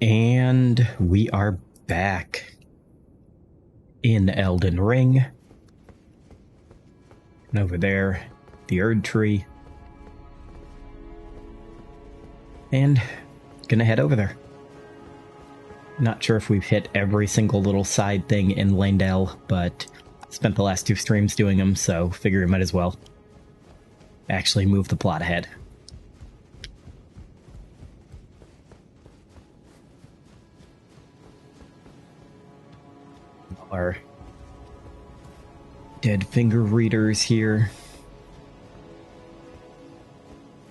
And we are back in Elden Ring. And over there, the Erd Tree. And gonna head over there. Not sure if we've hit every single little side thing in Landell, but spent the last 2 streams doing them, so figure we might as well actually move the plot ahead. Our dead finger readers here.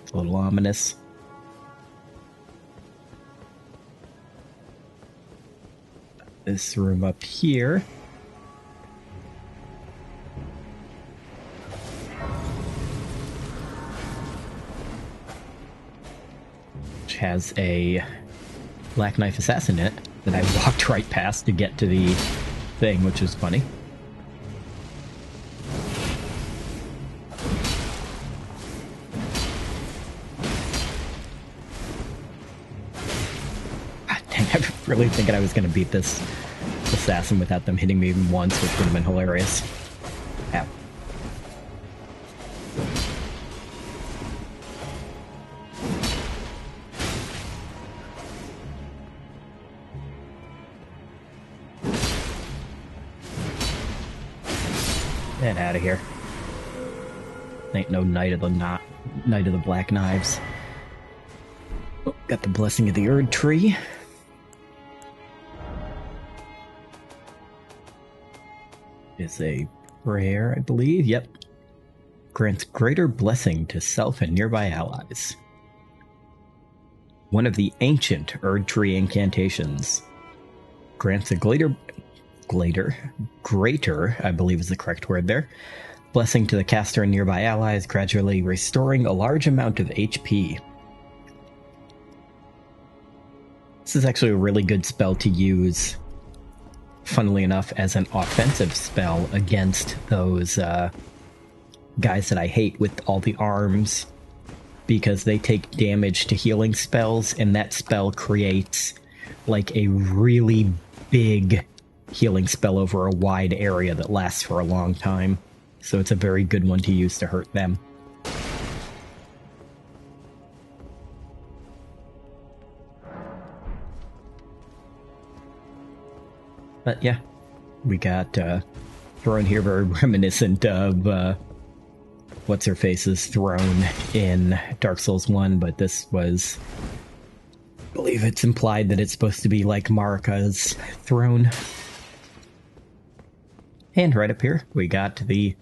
It's a little ominous. This room up here. Which has a Black Knife Assassin in it that I walked right past to get to the thing, which is funny. God dang, I was really thinking I was going to beat this assassin without them hitting me even once, which would have been hilarious. Ow. Get out of here. Ain't no Knight of the Black Knives. Oh, got the blessing of the Erd Tree. Is a prayer, I believe. Yep. Grants greater blessing to self and nearby allies. One of the ancient Erd Tree incantations. Grants a greater, I believe is the correct word there, blessing to the caster and nearby allies, gradually restoring a large amount of HP. This is actually a really good spell to use, funnily enough, as an offensive spell against those guys that I hate with all the arms, because they take damage to healing spells, and that spell creates like a really big healing spell over a wide area that lasts for a long time. So it's a very good one to use to hurt them. But yeah, we got throne here, very reminiscent of what's-her-face's throne in Dark Souls 1, but this was, I believe it's implied that it's supposed to be like Marika's throne. And right up here, we got the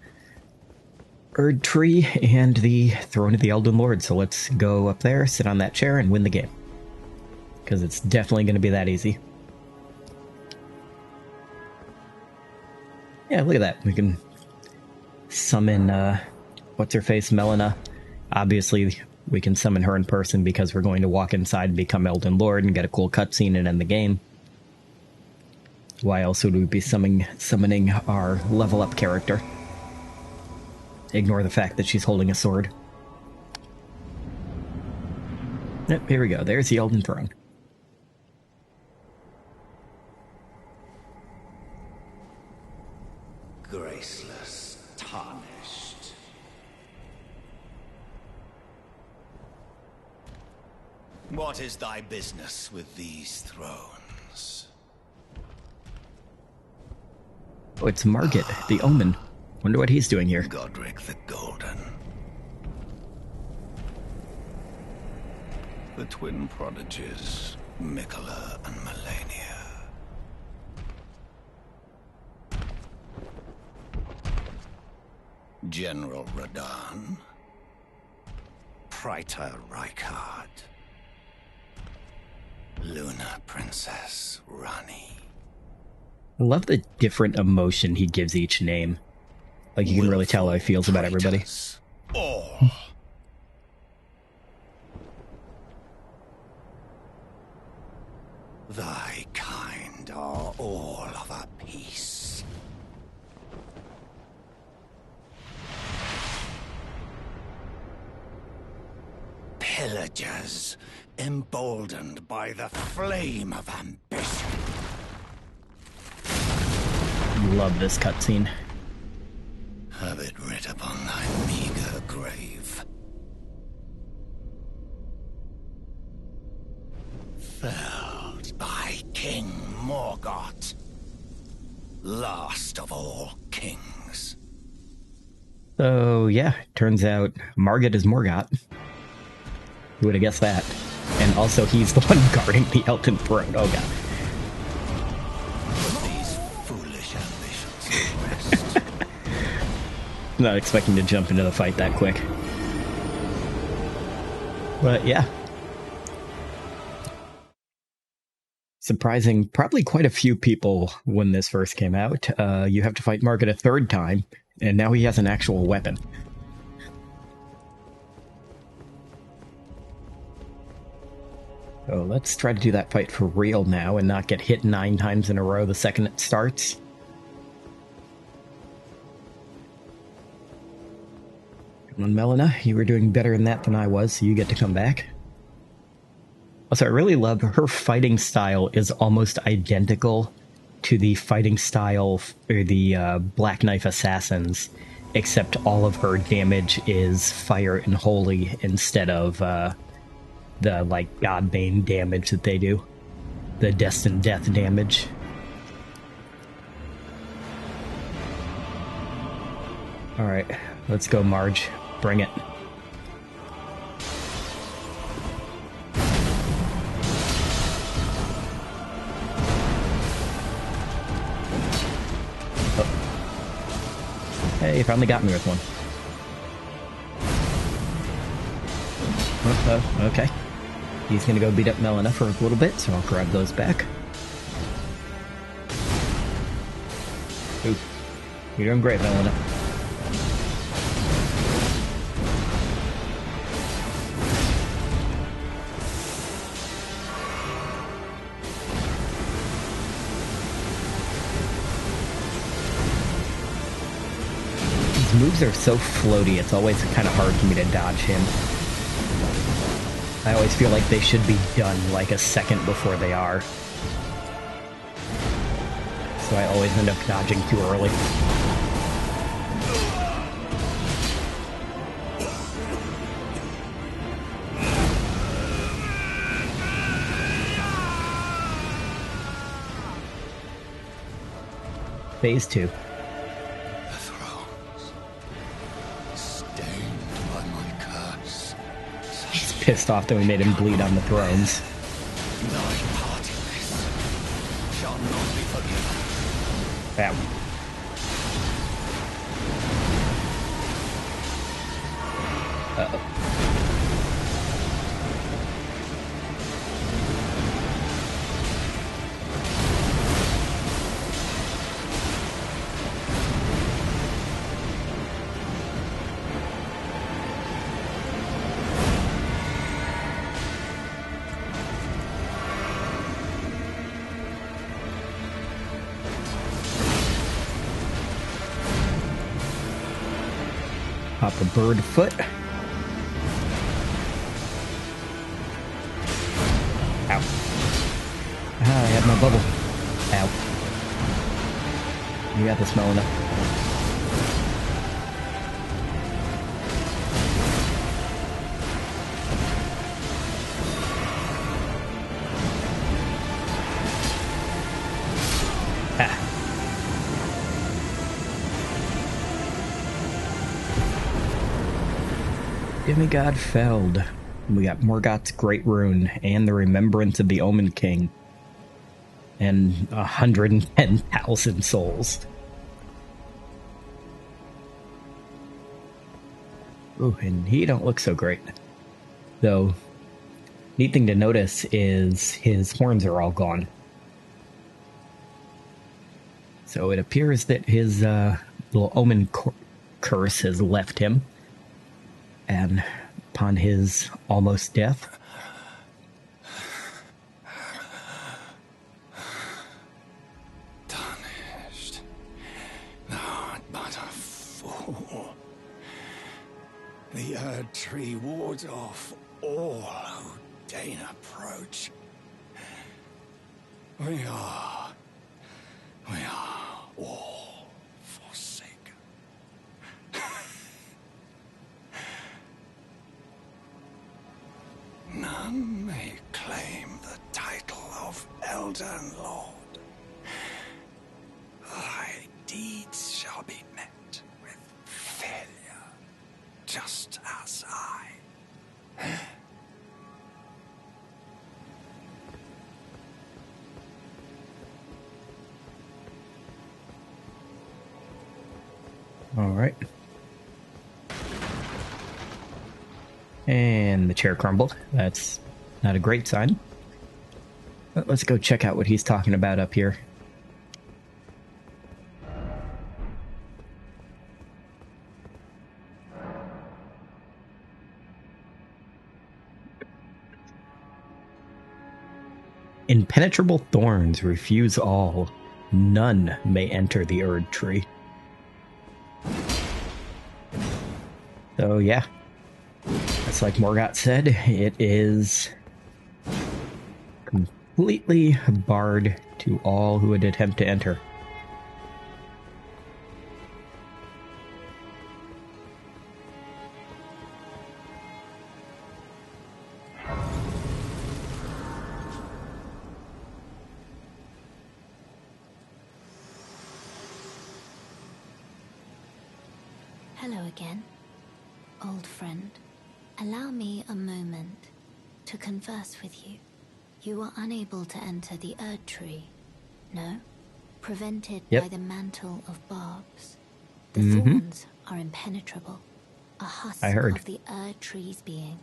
Erd Tree and the Throne of the Elden Lord. So let's go up there, sit on that chair, and win the game. Because it's definitely going to be that easy. Yeah, look at that. We can summon, what's-her-face, Melina. Obviously, we can summon her in person because we're going to walk inside and become Elden Lord and get a cool cutscene and end the game. Why else would we be summoning our level-up character? Ignore the fact that she's holding a sword. Yep, here we go. There's the Elden Throne. Graceless, tarnished. What is thy business with these thrones? Oh, it's Margit, the Omen. Wonder what he's doing here. Godric the Golden. The twin prodigies, Mikola and Melania. General Radahn. Praetor Rykard. Luna Princess Rani. I love the different emotion he gives each name. Like, you can really tell how he feels about everybody. Oh. Thy kind are all of a piece. villagers, emboldened by the flame of ambition. Love this cutscene. Have it writ upon thy meager grave. Felled by King Morgoth, last of all kings. So, yeah, turns out Margit is Morgoth. Who would have guessed that? And also, he's the one guarding the Elden throne. Oh, God. These foolish ambitions rest. Not expecting to jump into the fight that quick. But, yeah. Surprising, probably quite a few people when this first came out. You have to fight Margit a third time, and now he has an actual weapon. So let's try to do that fight for real now and not get hit 9 times in a row the second it starts. Come on, Melina, you were doing better in that than I was, so you get to come back. Also, I really love her fighting style is almost identical to the fighting style or the Black Knife Assassins, except all of her damage is fire and holy instead of the, like, Godbane damage that they do. The Destined Death damage. Alright, let's go, Marge. Bring it. Hey, you finally got me with one. Okay. He's gonna go beat up Melina for a little bit, so I'll grab those back. Ooh. You're doing great, Melina. Moves are so floaty, it's always kind of hard for me to dodge him. I always feel like they should be done like a second before they are. So I always end up dodging too early. Phase 2. Pissed off that we made him bleed on the thrones. Thy part in this shall not be forgiven. Bam. Uh-oh. Pop a bird foot. Ow. Ah, I had my bubble. Ow. You got this, Melina. Demigod felled. We got Morgoth's Great Rune and the Remembrance of the Omen King. And 110,000 souls. Ooh, and he don't look so great. Though, neat thing to notice is his horns are all gone. So it appears that his little omen curse has left him. And upon his almost death, tarnished, thou art but a fool. The Erd Tree wards off all who deign approach. We are all forsaken. None may claim the title of Elden Lord. Thy deeds shall be met with failure, just as I. All right. And the chair crumbled. That's not a great sign. But let's go check out what he's talking about up here. Impenetrable thorns refuse all. None may enter the Erd tree. So yeah, that's like Morgott said, it is completely barred to all who would attempt to enter. Hello again, old friend. Allow me a moment to converse with you. You are unable to enter the Erd tree, no? Prevented by the mantle of barbs. The thorns are impenetrable, a husk of the Erd tree's being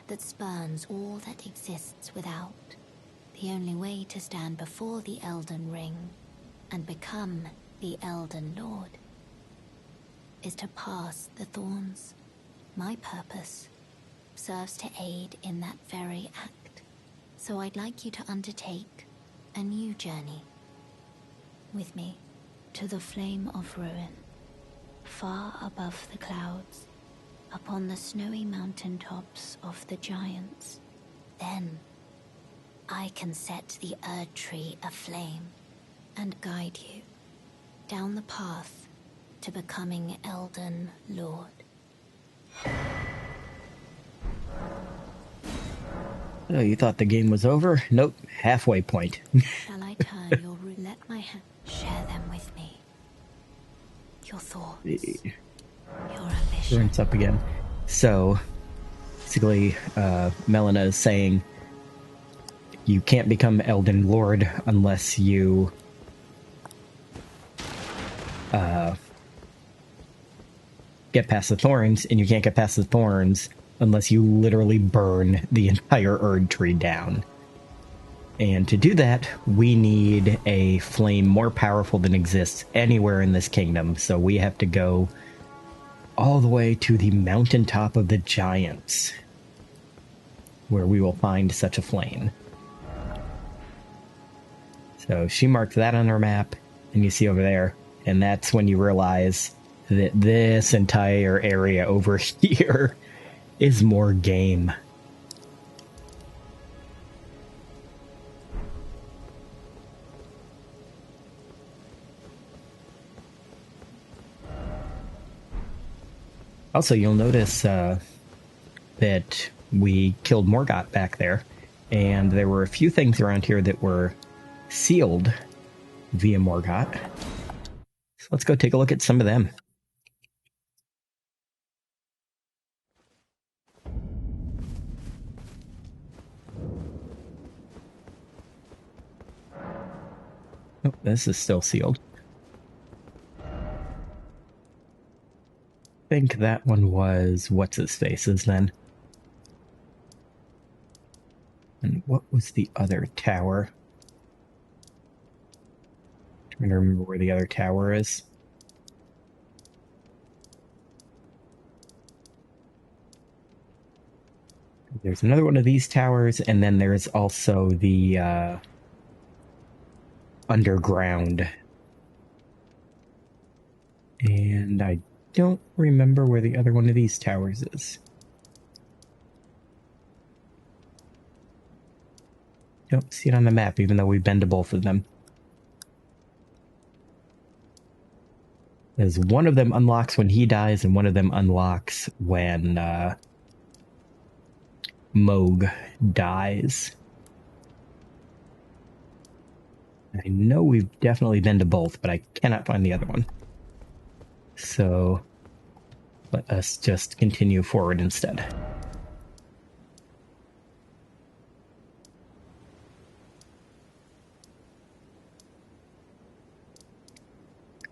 that spurns all that exists without. The only way to stand before the Elden Ring and become the Elden Lord is to pass the thorns. My purpose serves to aid in that very act. So I'd like you to undertake a new journey with me to the Flame of Ruin, far above the clouds, upon the snowy mountaintops of the giants. Then I can set the Erd tree aflame and guide you down the path to becoming Elden Lord. Oh, you thought the game was over? Nope, halfway point. Shall I turn your route? Let my hand share them with me. Your thoughts, your ambition. Turns up again. So, basically, Melina is saying you can't become Elden Lord unless you get past the thorns, and you can't get past the thorns unless you literally burn the entire Erd tree down. And to do that, we need a flame more powerful than exists anywhere in this kingdom, so we have to go all the way to the mountaintop of the giants, where we will find such a flame. So she marked that on her map, and you see over there, and that's when you realize that this entire area over here is more game. Also, you'll notice that we killed Morgott back there, and there were a few things around here that were sealed via Morgott. So let's go take a look at some of them. Oh, this is still sealed. I think that one was What's-His-Face's then. And what was the other tower? I'm trying to remember where the other tower is. There's another one of these towers, and then there's also the underground. And I don't remember where the other one of these towers is. Don't see it on the map, even though we've been to both of them. As one of them unlocks when he dies, and one of them unlocks when Moog dies. I know we've definitely been to both, but I cannot find the other one. So let us just continue forward instead.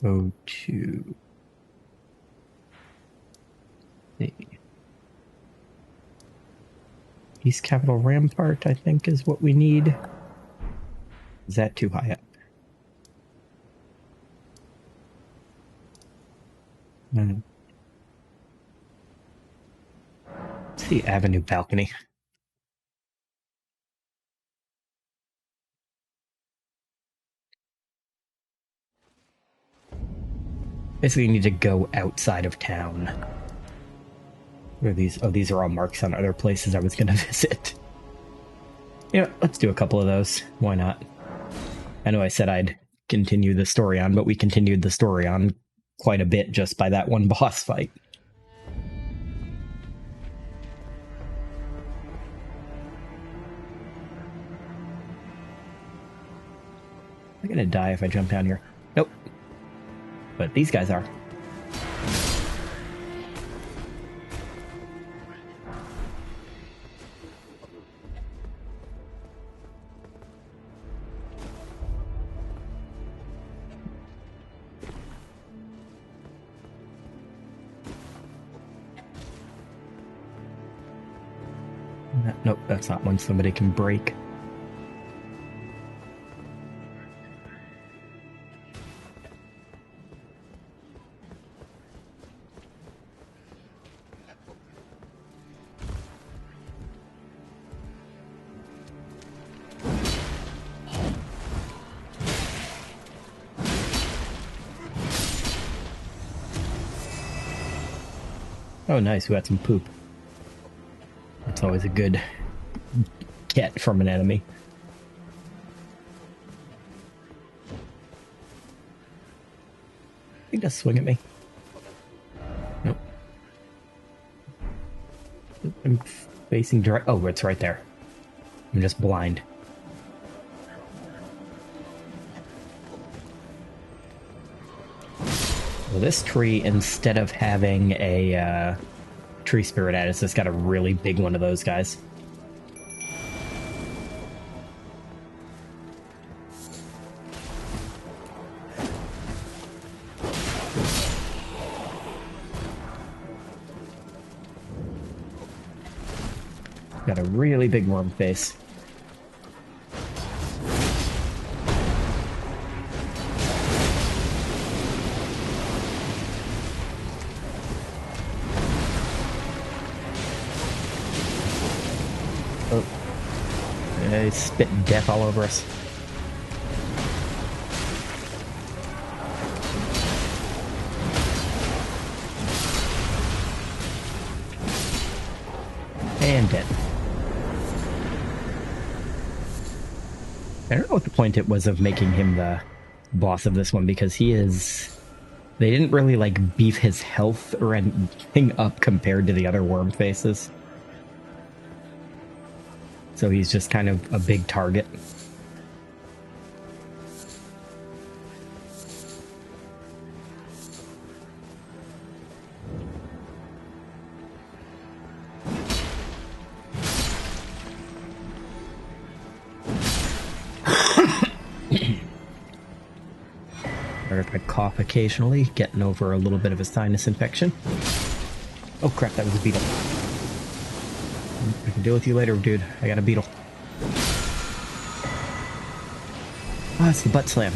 Go to the East Capital Rampart, I think, is what we need. Is that too high up? It's the Avenue balcony. Basically, you need to go outside of town. Where are these? Oh, these are all marks on other places I was going to visit. Yeah, let's do a couple of those. Why not? I know I said I'd continue the story on, but we continued the story on quite a bit just by that one boss fight. I'm gonna die if I jump down here. Nope. But these guys are. Nope, that's not one somebody can break. Oh, nice, we got some poop. That's always a good get from an enemy. I think that's swing at me. Nope. I'm facing direct. Oh, it's right there. I'm just blind. Well, this tree, instead of having a tree spirit at it, it's just got a really big one of those guys. Got a really big worm face. Oh. He's spitting death all over us. And dead. I don't know what the point it was of making him the boss of this one, because he is... They didn't really, like, beef his health or anything up compared to the other worm faces. So he's just kind of a big target. Or if I cough occasionally, getting over a little bit of a sinus infection. Oh crap, that was a beetle. I can deal with you later, dude. I got a beetle. Ah, it's the butt slam.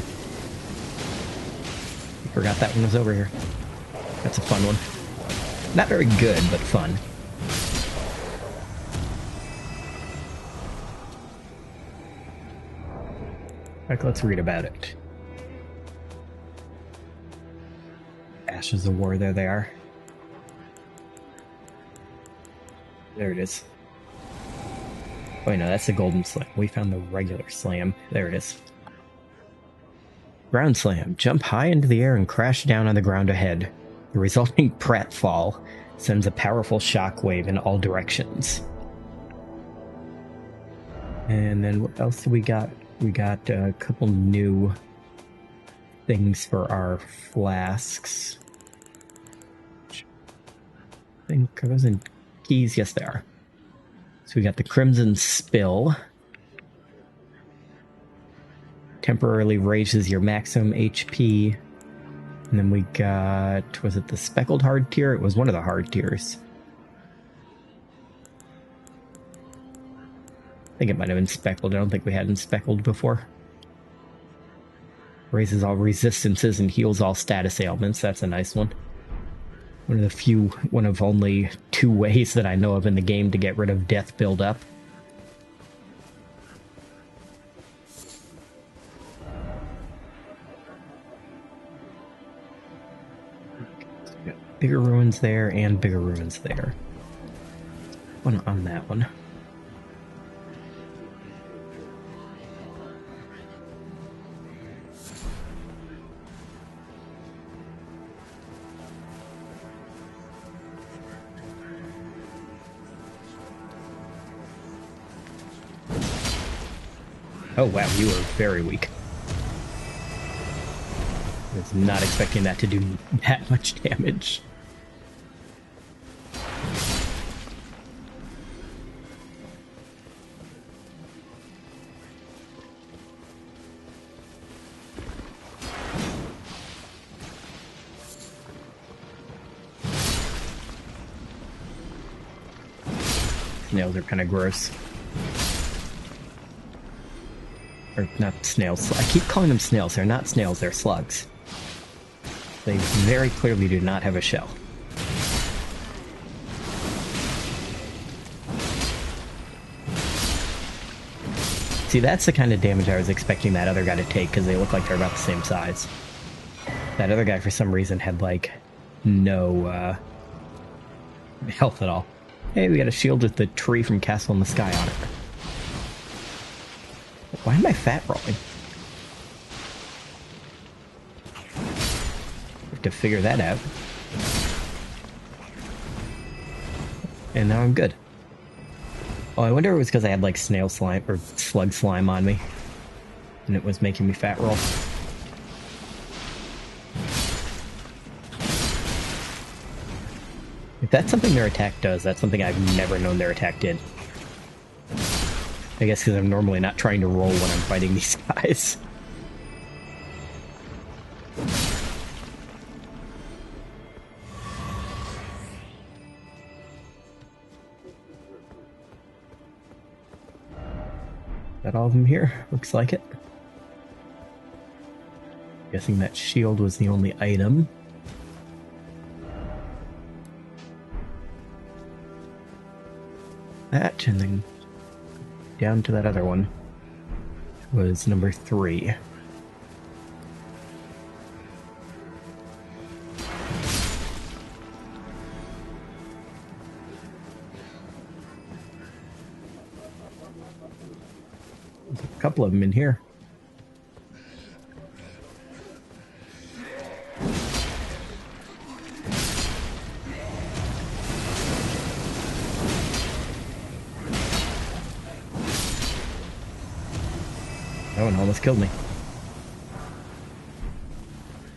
Forgot that one was over here. That's a fun one. Not very good, but fun. Alright, let's read about it. Ashes of War, there they are. There it is. Wait, no, that's the golden slam. We found the regular slam. There it is. Ground slam. Jump high into the air and crash down on the ground ahead. The resulting pratfall sends a powerful shockwave in all directions. And then what else do we got? We got a couple new things for our flasks. I think are those in keys? Yes, they are. So we got the Crimson Spill. Temporarily raises your maximum HP. And then we got, was it the Speckled Hard Tier? It was one of the hard tiers. I think it might have been Speckled. I don't think we had been Speckled before. Raises all resistances and heals all status ailments. That's a nice one. One of only 2 ways that I know of in the game to get rid of death buildup. Bigger ruins there and bigger ruins there. One on that one. Oh wow, you are very weak. I was not expecting that to do that much damage. Snails are kind of gross. Or not snails. I keep calling them snails. They're not snails, they're slugs. They very clearly do not have a shell. See, that's the kind of damage I was expecting that other guy to take, because they look like they're about the same size. That other guy, for some reason, had, like, no, health at all. Hey, we got a shield with the tree from Castle in the Sky on it. Why am I fat rolling? Have to figure that out. And now I'm good. Oh, I wonder if it was because I had like snail slime or slug slime on me, and it was making me fat roll. If that's something their attack does, that's something I've never known their attack did. I guess because I'm normally not trying to roll when I'm fighting these guys. Got all of them here? Looks like it. Guessing that shield was the only item. That, and then down to that other one was number 3. There's a couple of them in here. That one almost killed me.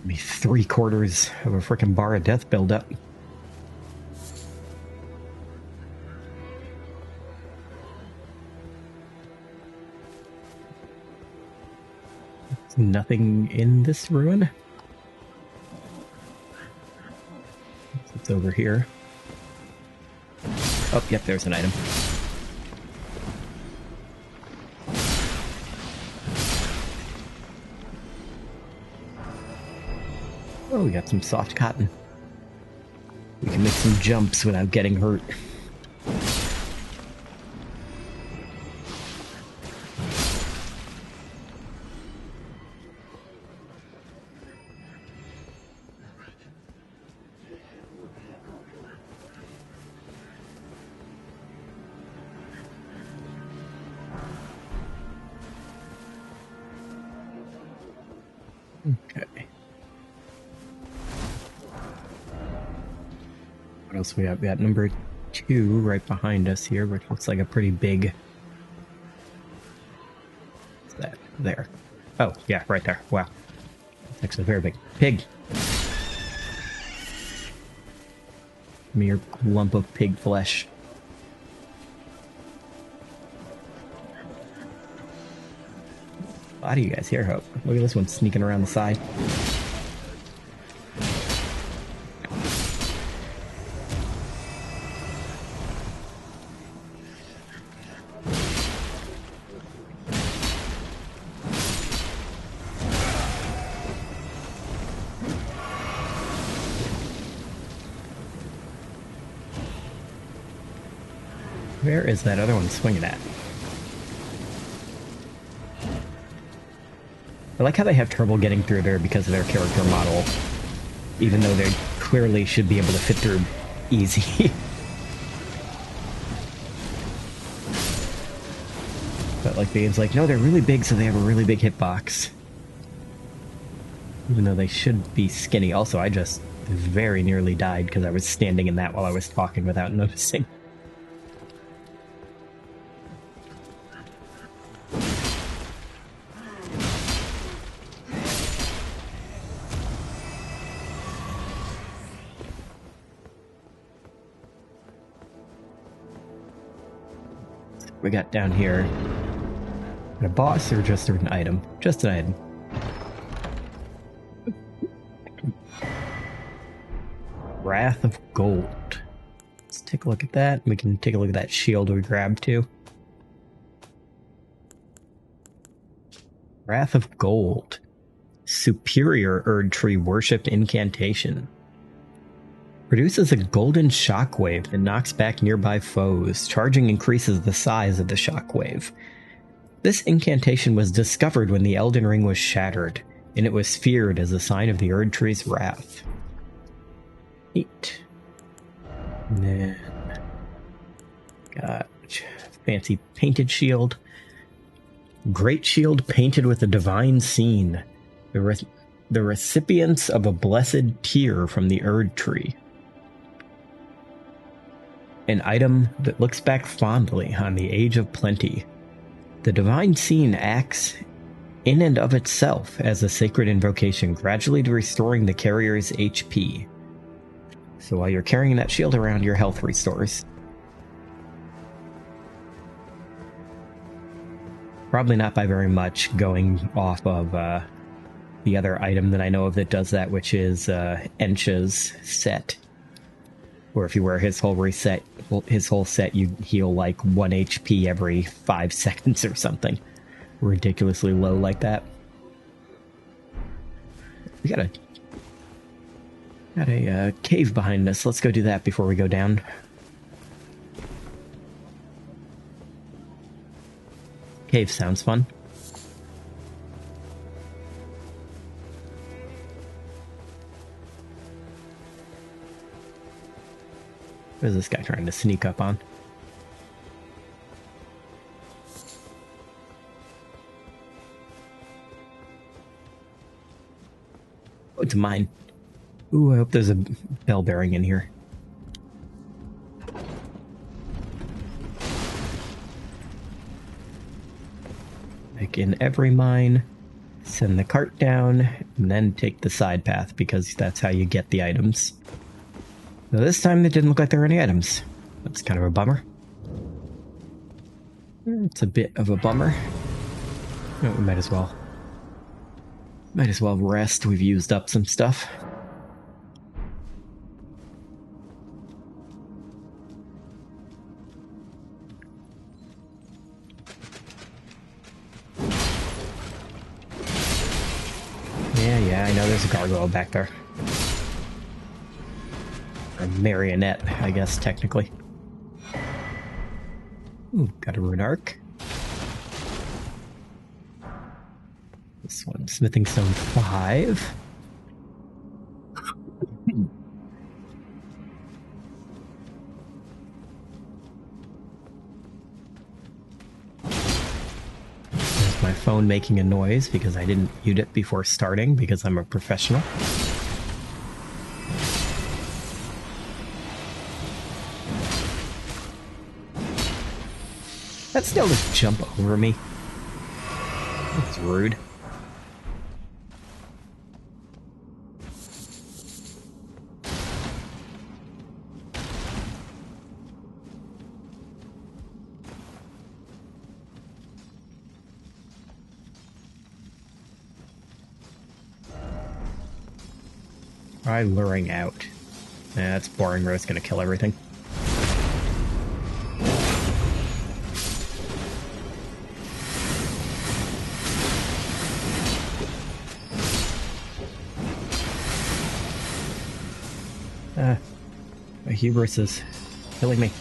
Maybe 3/4 of a freaking bar of death buildup. There's nothing in this ruin. It's over here. Oh, yep, there's an item. Oh, we got some soft cotton. We can make some jumps without getting hurt. Okay. What else we have? We got number 2 right behind us here, which looks like a pretty big... What's that? There. Oh, yeah, right there. Wow. It's actually very big. Pig! Mere lump of pig flesh. A lot of you guys here, Hope. Look at this one sneaking around the side. Where is that other one swinging at? I like how they have trouble getting through there because of their character model, even though they clearly should be able to fit through easy. But like the game's like, no, they're really big, so they have a really big hitbox. Even though they should be skinny. Also, I just very nearly died because I was standing in that while I was talking without noticing. We got down here a boss or just an item? Just an item. Wrath of Gold. Let's take a look at that. We can take a look at that shield we grabbed too. Wrath of Gold. Superior Erd Tree Worshipped Incantation. Produces a golden shockwave that knocks back nearby foes. Charging increases the size of the shockwave. This incantation was discovered when the Elden Ring was shattered, and it was feared as a sign of the Erd Tree's wrath. Neat. And then got fancy painted shield. Great shield painted with a divine scene. The recipients of a blessed tear from the Erd Tree. An item that looks back fondly on the age of plenty. The divine scene acts in and of itself as a sacred invocation, gradually restoring the carrier's HP. So while you're carrying that shield around, your health restores. Probably not by very much, going off of the other item that I know of that does that, which is Encha's set. Where if you wear his whole set, you heal like 1 HP every 5 seconds or something. Ridiculously low like that. We got a cave behind us. Let's go do that before we go down. Cave sounds fun. What is this guy trying to sneak up on? Oh, it's mine. Ooh, I hope there's a bell bearing in here. Like in every mine, send the cart down, and then take the side path, because that's how you get the items. Now this time it didn't look like there were any items. That's kind of a bummer. It's a bit of a bummer. Oh, we might as well rest. We've used up some stuff. Yeah, I know there's a gargoyle back there. A marionette, I guess, technically. Ooh, got a rune arc. This one, Smithing Stone 5. There's my phone making a noise because I didn't mute it before starting because I'm a professional. That still just jump over me. That's rude. Try luring out. That's boring. It's gonna kill everything. My hubris is killing me.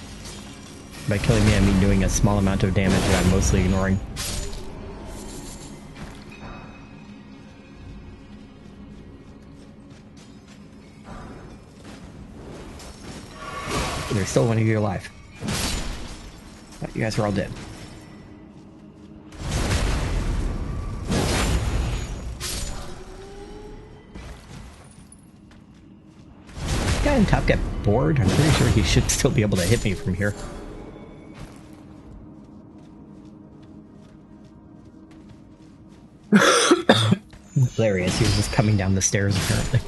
By killing me, I mean doing a small amount of damage that I'm mostly ignoring. There's still one of you alive. Thought you guys were all dead. Guy on top get bored? I'm pretty sure he should still be able to hit me from here. There he is. He was just coming down the stairs apparently.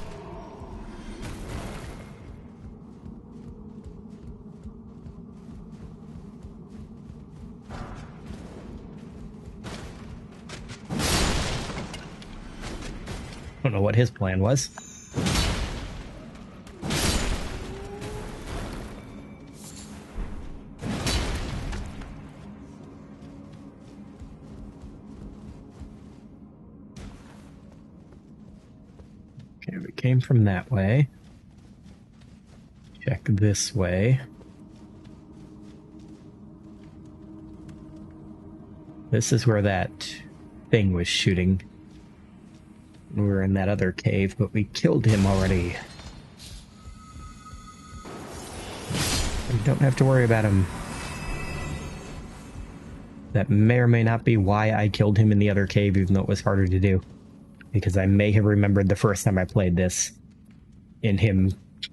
I don't know what his plan was. Okay, we came from that way. Check this way. This is where that thing was shooting. We were in that other cave, but we killed him already. We don't have to worry about him. That may or may not be why I killed him in the other cave, even though it was harder to do. Because I may have remembered the first time I played this in him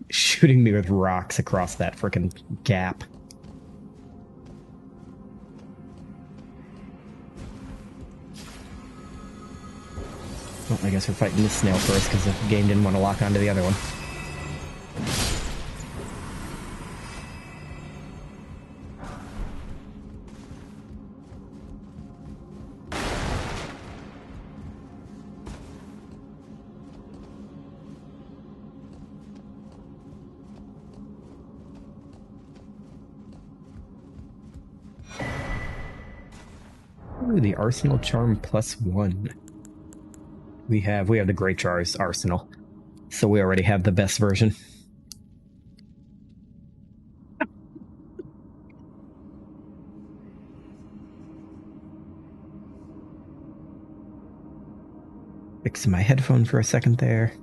shooting me with rocks across that frickin' gap. Well, I guess we're fighting this snail first because the game didn't want to lock onto the other one. Ooh, the Arsenal Charm +1. We have the Great Jar's Arsenal, so we already have the best version. Fixing my headphone for a second there.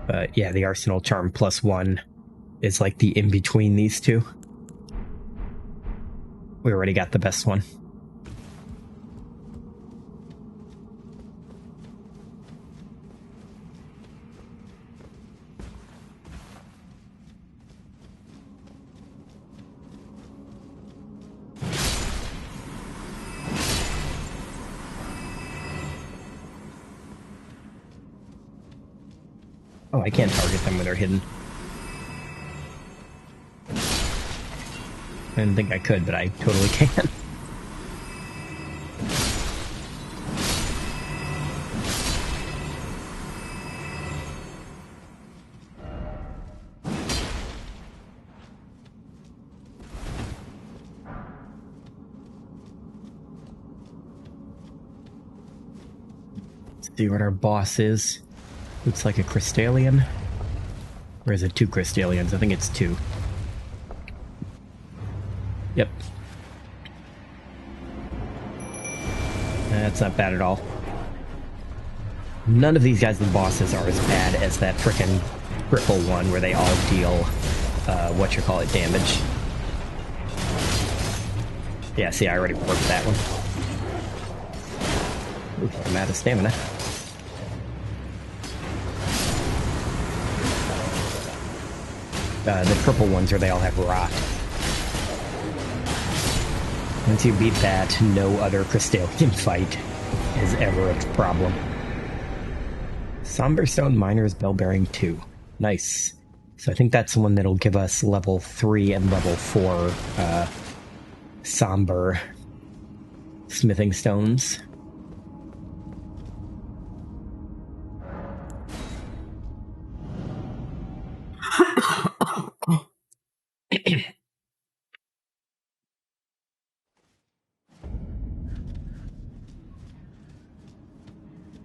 But yeah, the Arsenal Charm +1 is like the in-between these two. We already got the best one. Oh, I can't target them when they're hidden. I didn't think I could, but I totally can. Let's see what our boss is. Looks like a Crystallian. Or is it 2 Crystallians? I think it's 2. Yep. That's not bad at all. None of these guys, the bosses, are as bad as that frickin' triple one where they all deal, damage. Yeah, see, I already worked that one. Ooh, I'm out of stamina. The purple ones are they all have rot. Once you beat that, no other Crystallian fight is ever a problem. Somberstone Miner's Bell-Bearing 2. Nice. So I think that's the one that'll give us level 3 and level 4 somber smithing stones.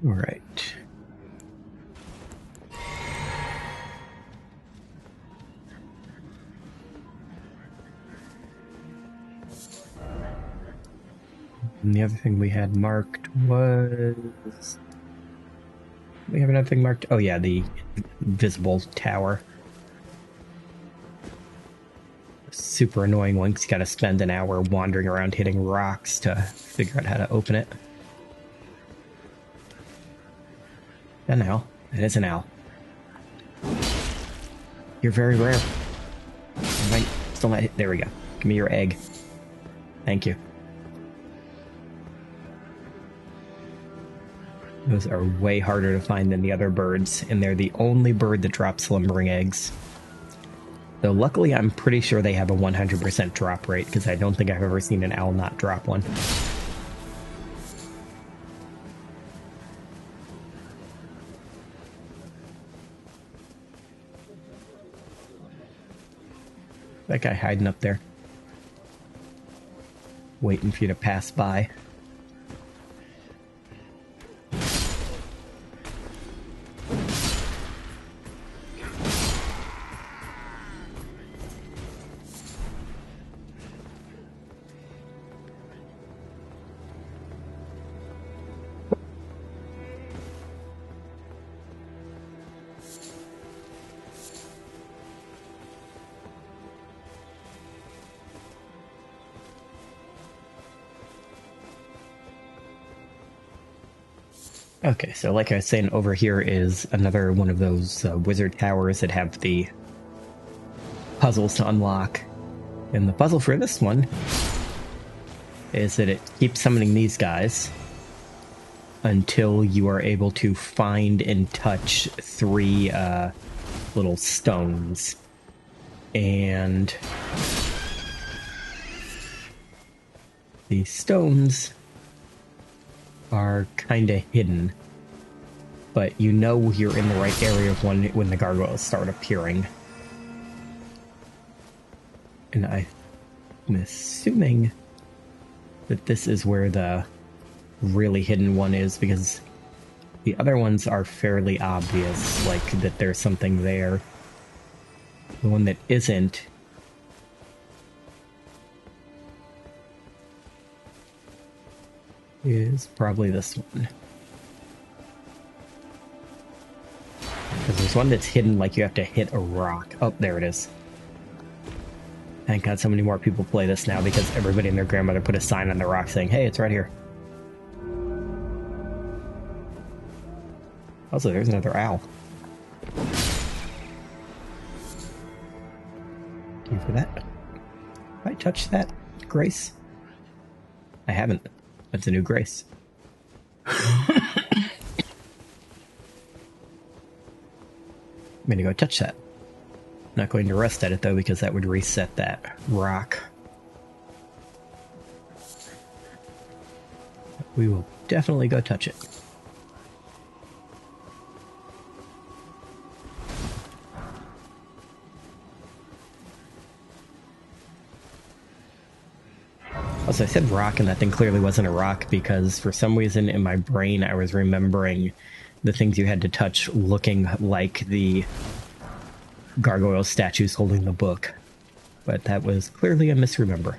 All right. And the other thing we had marked was... We have another thing marked? Oh yeah, the visible tower. Super annoying one, 'cause you gotta spend an hour wandering around hitting rocks to figure out how to open it. An owl. It is an owl. You're very rare. Right, still not hit. There we go. Give me your egg. Thank you. Those are way harder to find than the other birds, and they're the only bird that drops slumbering eggs. Though luckily I'm pretty sure they have a 100% drop rate, because I don't think I've ever seen an owl not drop one. That guy hiding up there. Waiting for you to pass by. Okay, so like I was saying, over here is another one of those wizard towers that have the puzzles to unlock. And the puzzle for this one is that it keeps summoning these guys until you are able to find and touch 3 little stones. And the stones are kind of hidden, but you know you're in the right area when the gargoyles start appearing. And I'm assuming that this is where the really hidden one is, because the other ones are fairly obvious, like that there's something there. The one that isn't is probably this one. Because there's one that's hidden, like you have to hit a rock. Oh, there it is. Thank God so many more people play this now, because everybody and their grandmother put a sign on the rock saying, hey, it's right here. Also, there's another owl. Thank you for that. Have I touched that, Grace? I haven't. That's a new Grace. I'm gonna go touch that. Not going to rest at it though, because that would reset that rock. We will definitely go touch it. Also, I said rock, and that thing clearly wasn't a rock, because for some reason in my brain I was remembering the things you had to touch looking like the gargoyle statues holding the book. But that was clearly a misremember.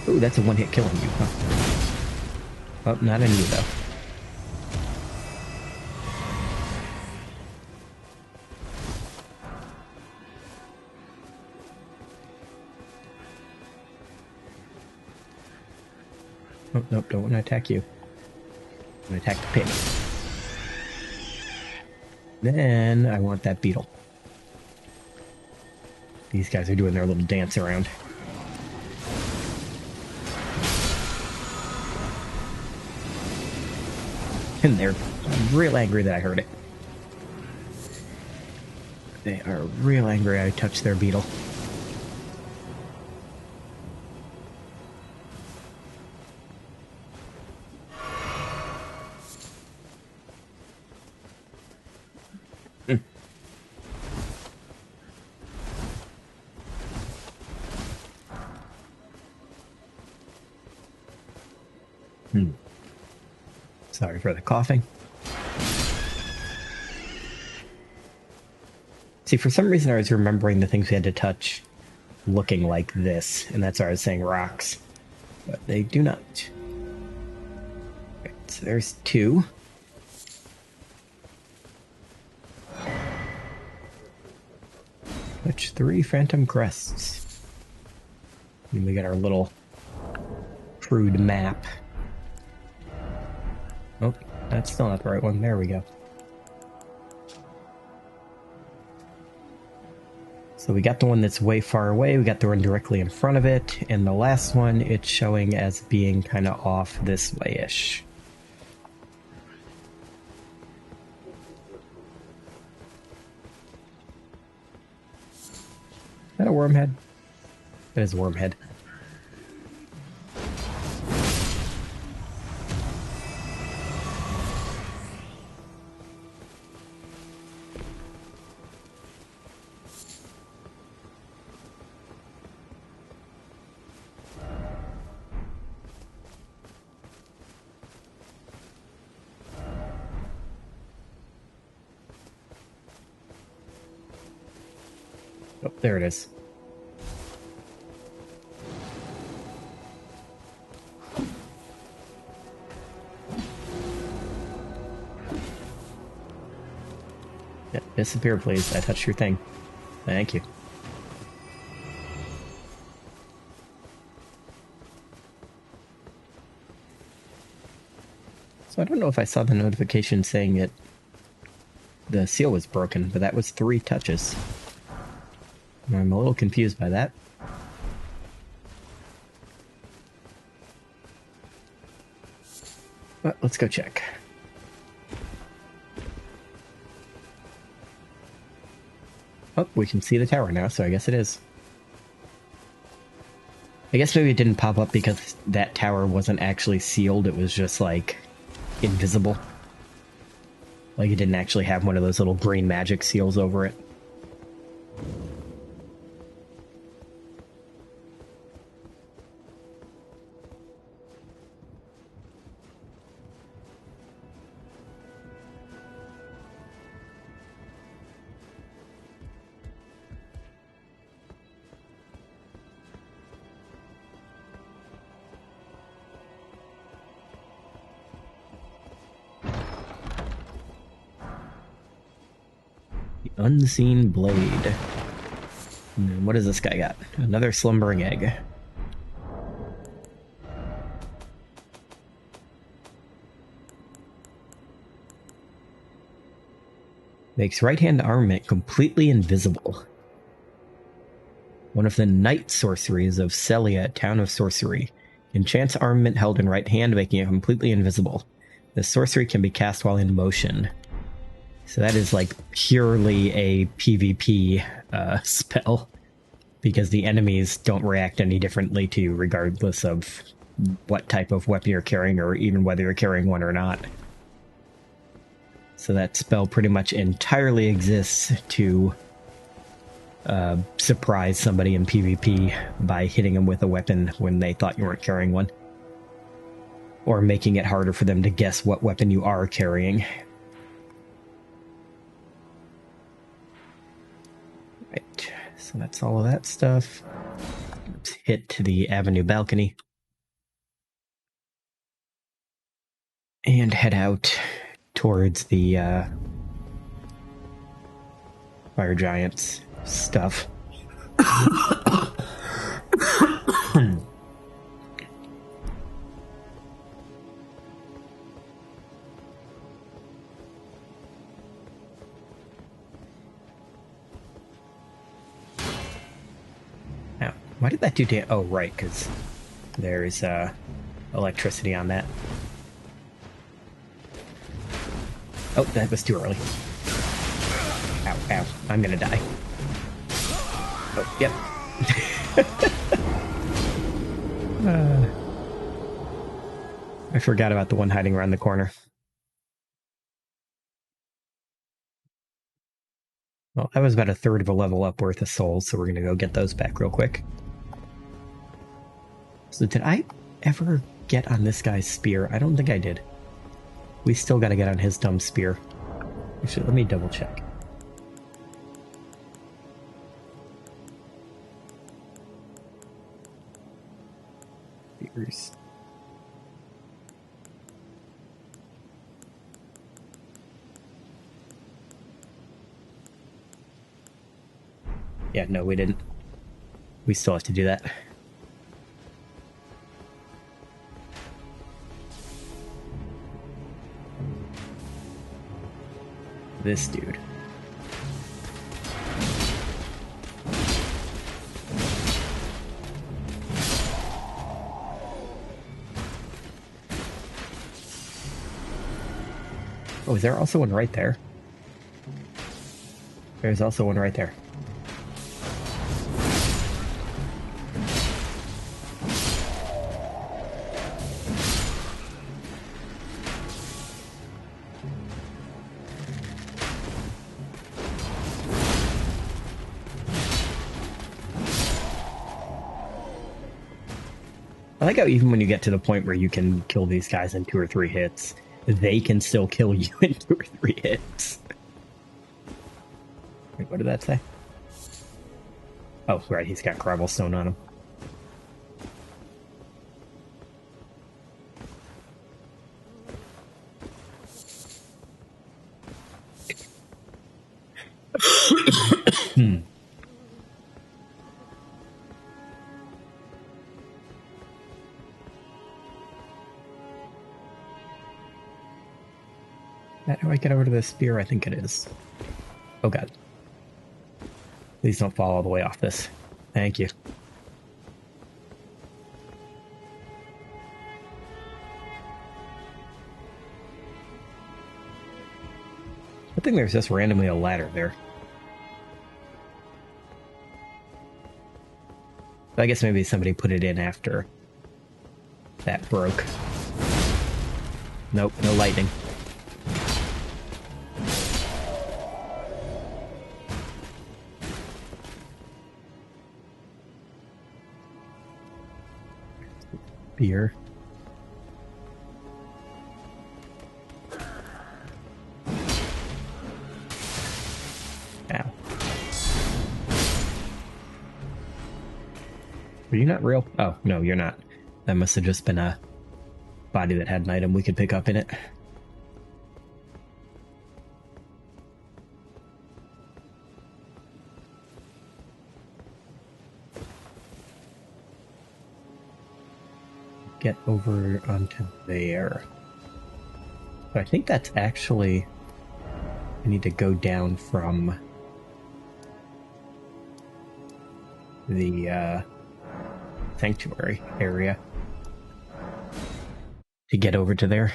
Ooh, that's a one-hit killing you, huh? Oh, not on you, though. Oh, nope, don't want to attack you. I'm going to attack the pig. Then I want that beetle. These guys are doing their little dance around. And they're real angry that I heard it. They are real angry I touched their beetle. Sorry for the coughing. See, for some reason I was remembering the things we had to touch looking like this, and that's why I was saying rocks. But they do not. Right, so there's 2. Touch 3 phantom crests. And we got our little crude map. Oh, that's still not the right one. There we go. So we got the one that's way far away, we got the one directly in front of it, and the last one it's showing as being kind of off this way-ish. Is that a wormhead? That is a wormhead. Oh, there it is. Yeah, disappear, please. I touched your thing. Thank you. So I don't know if I saw the notification saying it. The seal was broken, but that was 3 touches. I'm a little confused by that. But let's go check. Oh, we can see the tower now, so I guess it is. I guess maybe it didn't pop up because that tower wasn't actually sealed, it was just, like, invisible. Like, it didn't actually have one of those little green magic seals over it. Unseen blade. And what does this guy got? Another slumbering egg. Makes right-hand armament completely invisible. One of the night sorceries of Celia, Town of Sorcery. Enchants armament held in right hand, making it completely invisible. The sorcery can be cast while in motion. So that is like purely a PvP spell, because the enemies don't react any differently to you regardless of what type of weapon you're carrying or even whether you're carrying one or not. So that spell pretty much entirely exists to surprise somebody in PvP by hitting them with a weapon when they thought you weren't carrying one. Or making it harder for them to guess what weapon you are carrying. Right, so that's all of that stuff. Let's hit to the avenue balcony. And head out towards the fire giants stuff. Why did that do damage? Oh, right, because there's electricity on that. Oh, that was too early. Ow, ow. I'm gonna die. Oh, yep. I forgot about the one hiding around the corner. Well, that was about a third of a level up worth of souls, so we're gonna go get those back real quick. So did I ever get on this guy's spear? I don't think I did. We still gotta get on his dumb spear. Actually, let me double check. Spears. Yeah, no, we didn't. We still have to do that. This dude. Oh, is there also one right there? There's also one right there. I like how even when you get to the point where you can kill these guys in 2 or 3 hits, they can still kill you in 2 or 3 hits. Wait, what did that say? Oh, right, he's got cobblestone on him. How do I get over to the spear? I think it is. Oh god. Please don't fall all the way off this. Thank you. I think there's just randomly a ladder there. I guess maybe somebody put it in after that broke. Nope, no lightning. Beer. Ow. Are you not real? Oh, no, you're not. That must have just been a body that had an item we could pick up in it. Get over onto there. So I think that's actually... I need to go down from the sanctuary area to get over to there.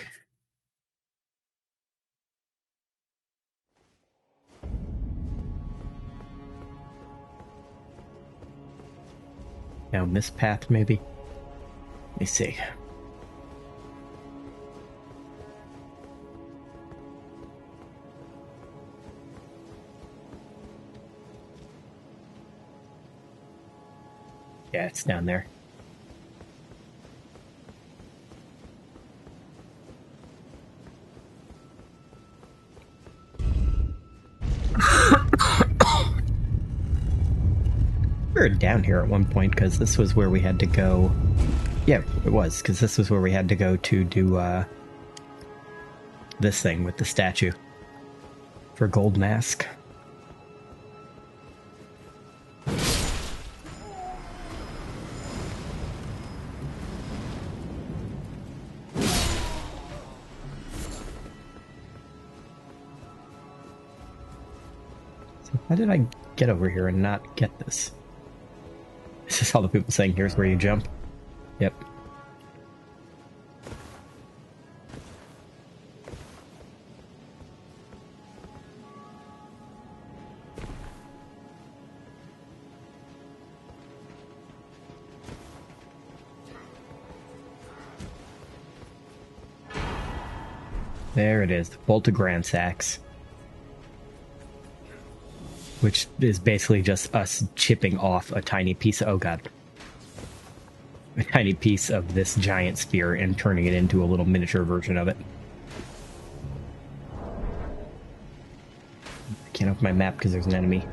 Down this path, maybe? Let me see. Yeah, it's down there. We were down here at one point because this was where we had to go. Yeah, it was, because this was where we had to go to do this thing with the statue for Gold Mask. So how did I get over here and not get this? just all the people saying, here's where you jump. Yep. There it is, the Bolt of Gransax. Which is basically just us chipping off a tiny piece of, oh god. A tiny piece of this giant spear and turning it into a little miniature version of it. I can't open my map because there's an enemy.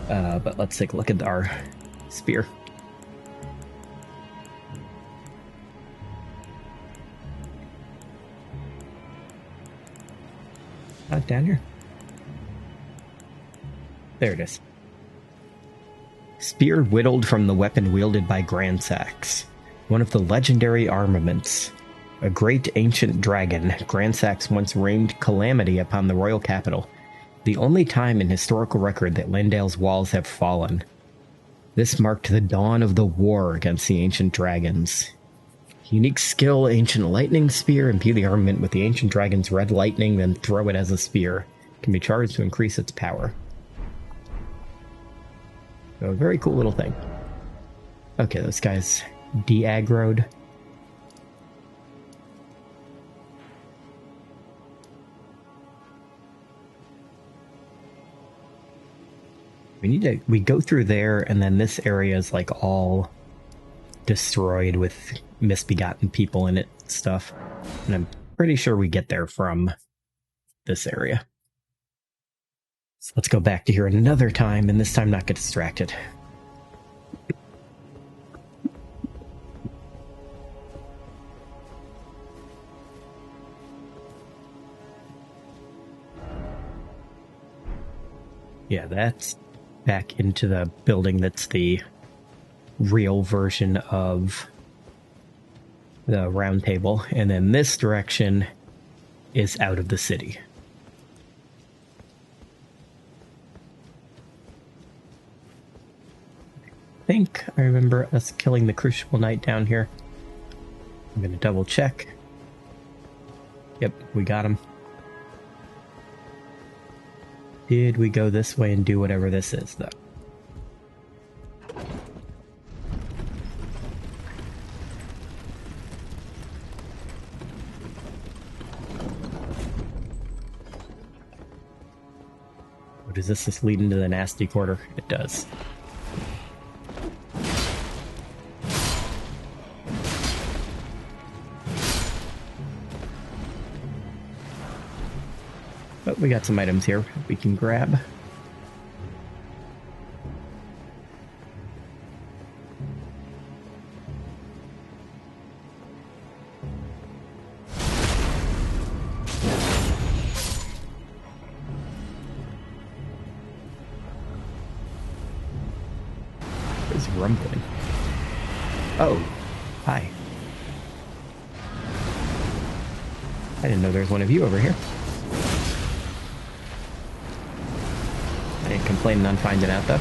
But let's take a look at our spear. Down here. There it is. Spear whittled from the weapon wielded by Gransax, one of the legendary armaments. A great ancient dragon, Gransax once rained calamity upon the royal capital, the only time in historical record that Leyndale's walls have fallen. This marked the dawn of the war against the ancient dragons. Unique skill, ancient lightning spear, imbue the armament with the ancient dragon's red lightning, then throw it as a spear. Can be charged to increase its power. So a very cool little thing. Okay, this guy's de-aggroed. We go through there, and then this area is like all destroyed with misbegotten people in it stuff. And I'm pretty sure we get there from this area. So let's go back to here another time, and this time not get distracted. Yeah, that's back into the building that's the real version of the round table, and then this direction is out of the city. I think I remember us killing the Crucible Knight down here. I'm gonna double check. Yep, we got him. Did we go this way and do whatever this is, though? What is this? This lead into the nasty quarter? It does. But we got some items here we can grab. There's rumbling. Oh, hi. I didn't know there was one of you over here. I ain't complaining on finding out, though.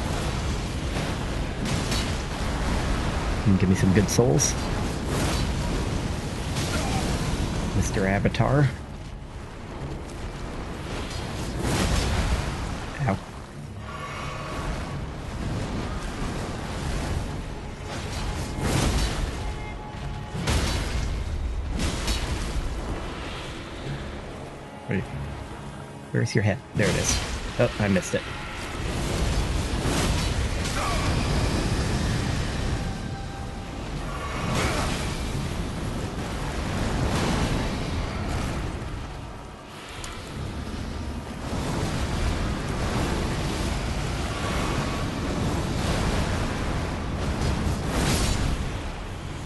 Can you give me some good souls? Mr. Avatar. Ow. Wait. Where's your head? There it is. Oh, I missed it.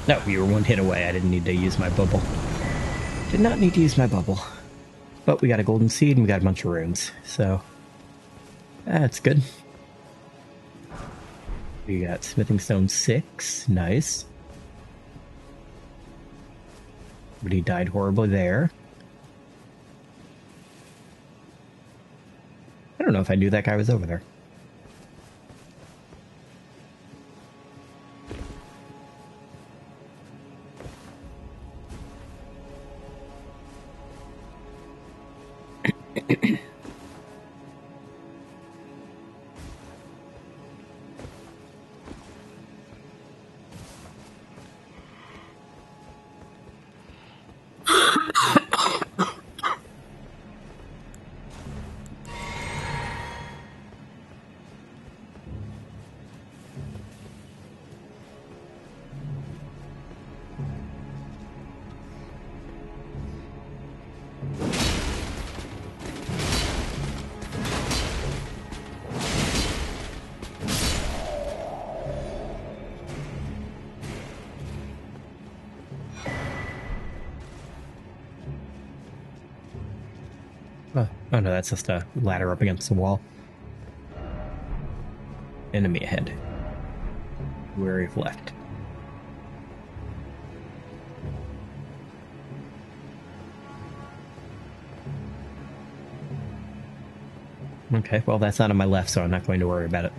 No, you were one hit away. I didn't need to use my bubble. Did not need to use my bubble. But we got a golden seed and we got a bunch of runes, so that's good. We got smithing stone 6, nice. But he died horribly there. I don't know if I knew that guy was over there. Oh no, that's just a ladder up against the wall. Enemy ahead. Where you've left. Okay, well that's not on my left, so I'm not going to worry about it.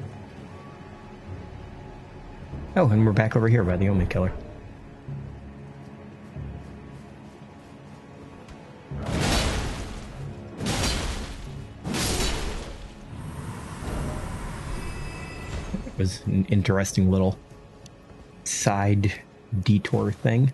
Oh, and we're back over here by the Omen Killer. It was an interesting little side detour thing.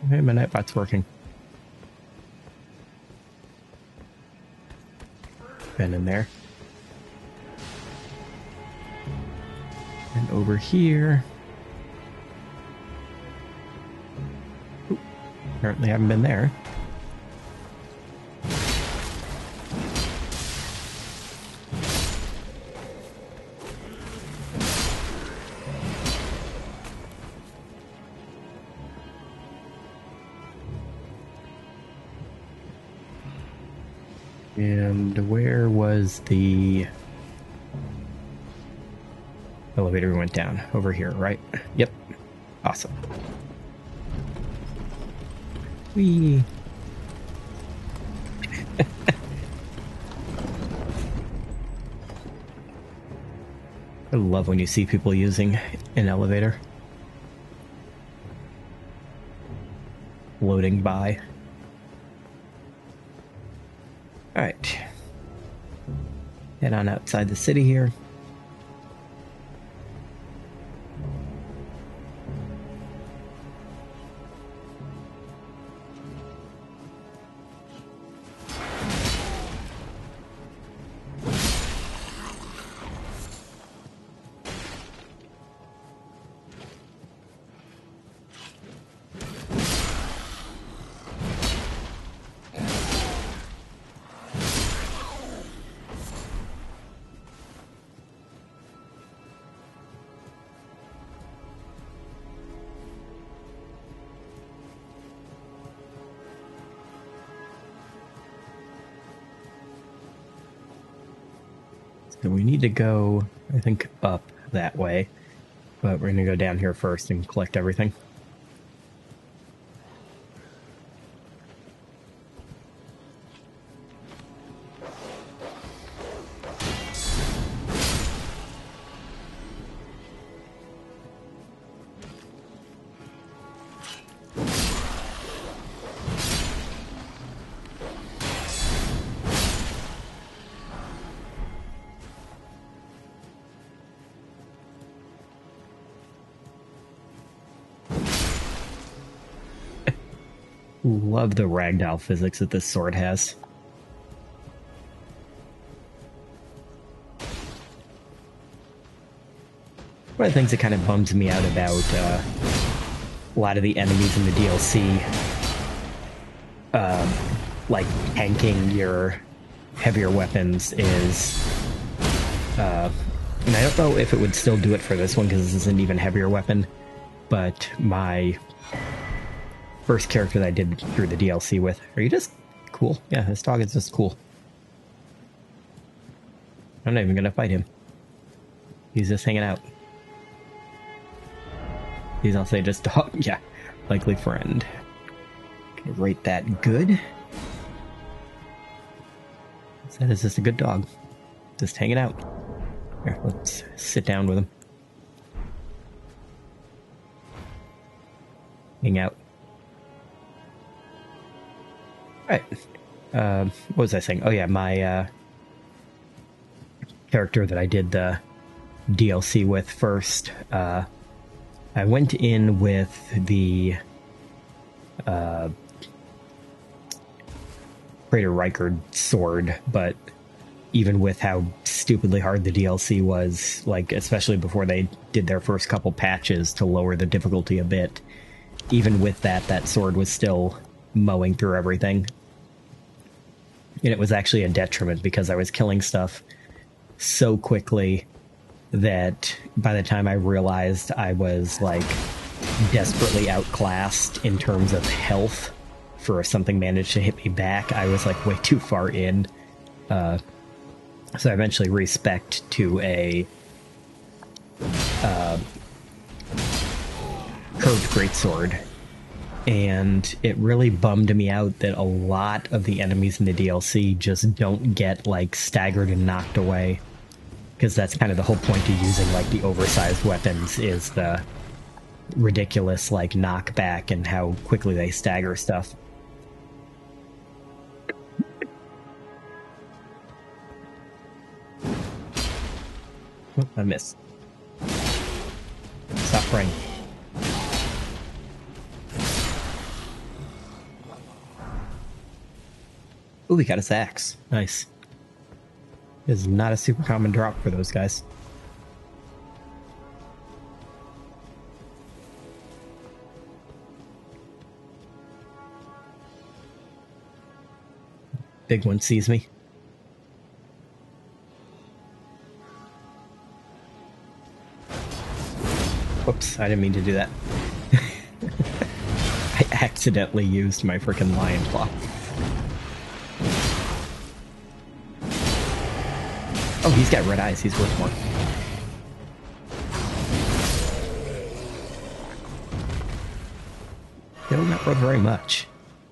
Okay, my nightbot's working. Been in there. And over here. Ooh, apparently I haven't been there. And where was the elevator we went down? Over here, right? Yep. Awesome. Whee! I love when you see people using an elevator. Loading by. Alright. Head on outside the city here. So we need to go, I think, up that way. But we're going to go down here first and collect everything. Love the ragdoll physics that this sword has. One of the things that kind of bums me out about a lot of the enemies in the DLC, like tanking your heavier weapons is, and I don't know if it would still do it for this one because this is an even heavier weapon, but my first character that I did through the DLC with. Are you just cool? Yeah, this dog is just cool. I'm not even gonna fight him. He's just hanging out. He's also just dog. Yeah, Likely friend. Can I rate that good? Is this a good dog? Just hanging out. Here, let's sit down with him. Hang out. Alright. What was I saying? Oh yeah, my character that I did the DLC with first. I went in with the Praetor Rykard sword, but even with how stupidly hard the DLC was, like, especially before they did their first couple patches to lower the difficulty a bit, even with that, that sword was still mowing through everything. And it was actually a detriment because I was killing stuff so quickly that by the time I realized I was, like, desperately outclassed in terms of health for if something managed to hit me back, I was, like, way too far in. So I eventually respec'd to a curved greatsword, and it really bummed me out that a lot of the enemies in the DLC just don't get, like, staggered and knocked away, because that's kind of the whole point of using, like, the oversized weapons, is the ridiculous, like, knockback and how quickly they stagger stuff. Oh, I missed. Stop praying. Ooh, we got his axe. Nice. This is not a super common drop for those guys. Big one sees me. Whoops, I didn't mean to do that. I accidentally used my frickin' lion claw. Oh, he's got red eyes. He's worth more. Still not worth very much.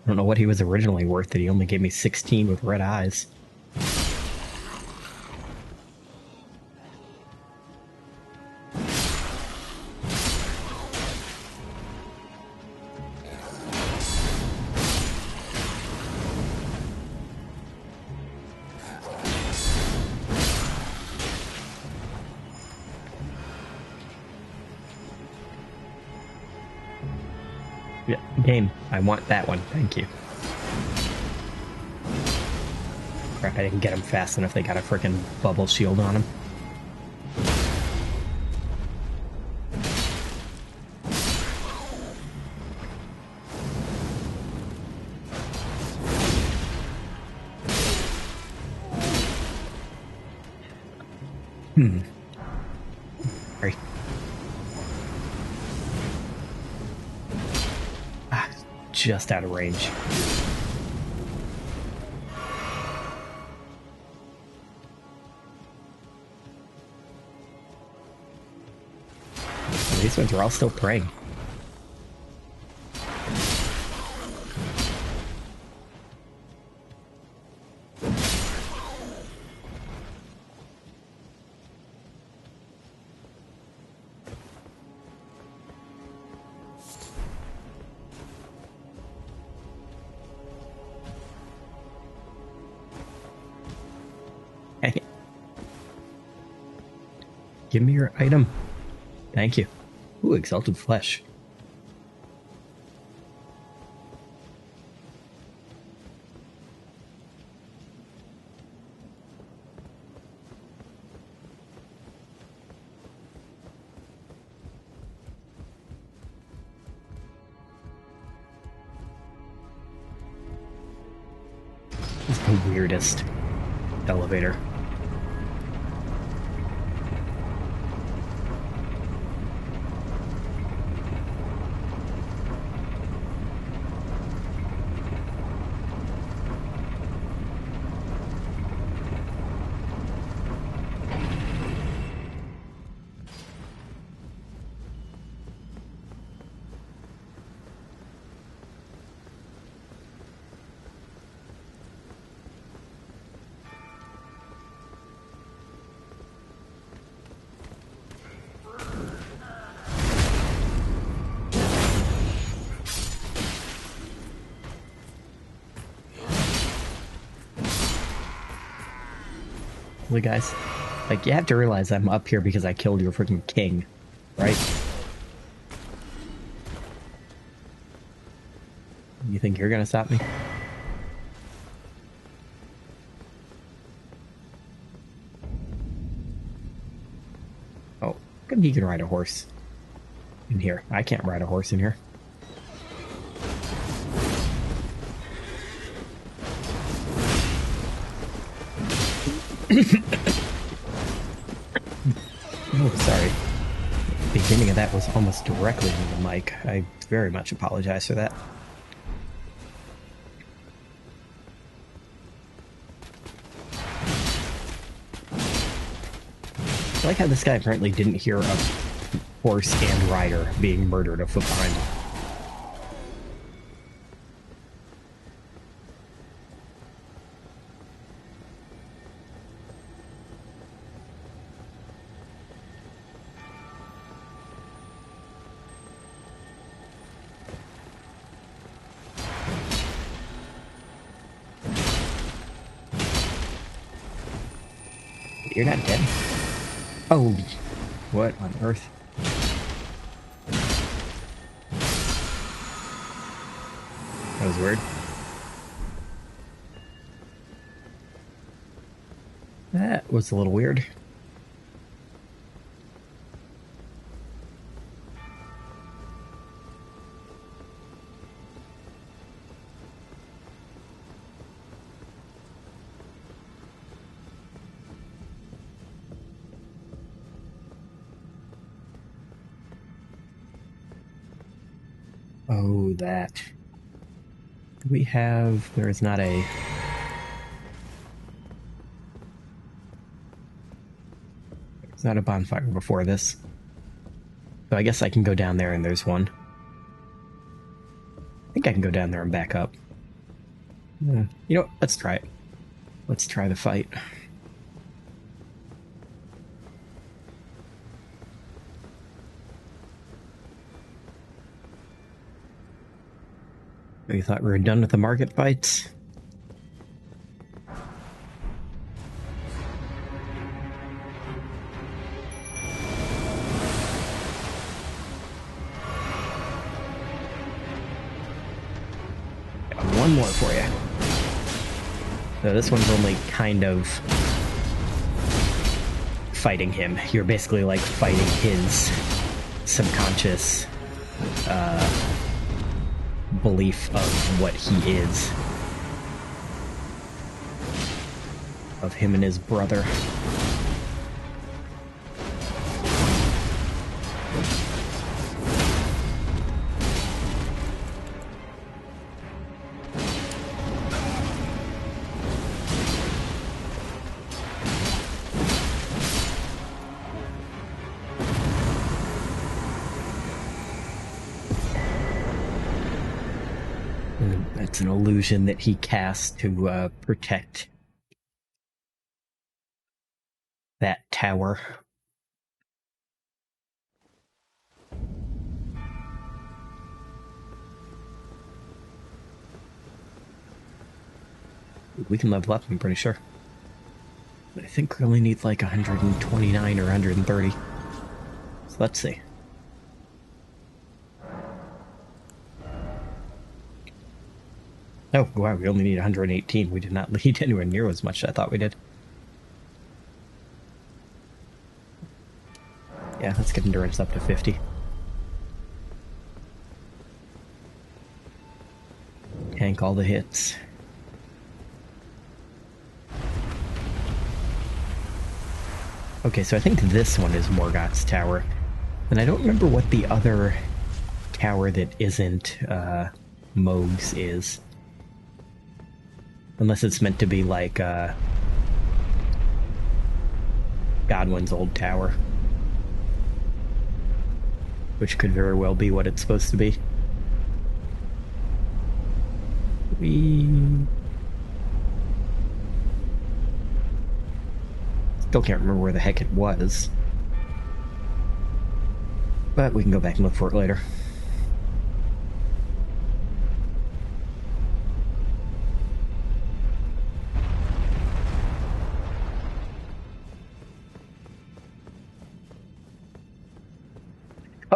I don't know what he was originally worth that he only gave me 16 with red eyes. Yeah, game. I want that one. Thank you. Crap, I didn't get him fast enough. They got a frickin' bubble shield on him. Sorry. Just out of range. These ones are all still praying. Hey. Give me your item. Thank you. Ooh, exalted flesh. This is the weirdest elevator. the guys. Like, you have to realize I'm up here because I killed your freaking king, right? You think you're gonna stop me? Oh, he can ride a horse in here. I can't ride a horse in here. Oh, sorry. The beginning of that was almost directly into the mic. I very much apologize for that. I like how this guy apparently didn't hear a horse and rider being murdered a foot behind him. You're not dead. Oh, what on earth? That was weird. That was a little weird. Oh, that. We have... There is not a... There's not a bonfire before this. So I guess I can go down there and there's one. I think I can go down there and back up. You know what? Let's try it. Let's try the fight. You thought we were done with the market fights? Got one more for you. So this one's only kind of fighting him. You're basically like fighting his subconscious belief of what he is, of him and his brother. It's an illusion that he cast to protect that tower. We can level up, I'm pretty sure. But I think we only need like 129 or 130. So let's see. Oh, wow, we only need 118. We did not need anywhere near as much as I thought we did. Yeah, let's get endurance up to 50. Tank all the hits. Okay, so I think this one is Morgoth's tower. And I don't remember what the other tower that isn't Mohg's is. Unless it's meant to be like Godwin's old tower. Which could very well be what it's supposed to be. We still can't remember where the heck it was. But we can go back and look for it later.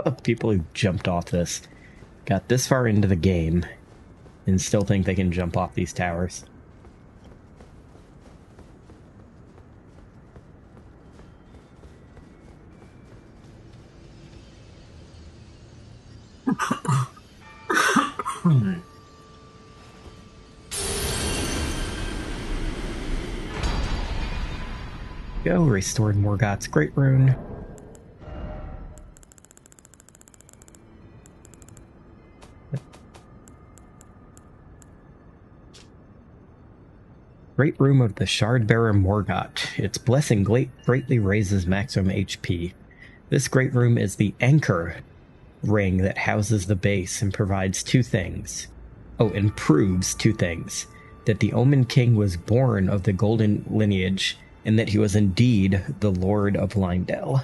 the people who jumped off this got this far into the game and still think they can jump off these towers. Go, restored Morgoth's Great Rune. Great Rune of the Shardbearer Morgoth. Its blessing greatly raises maximum HP. This Great Rune is the anchor ring that houses the base and provides two things. Oh, and proves two things. That the Omen King was born of the golden lineage, and that he was indeed the Lord of Lindell.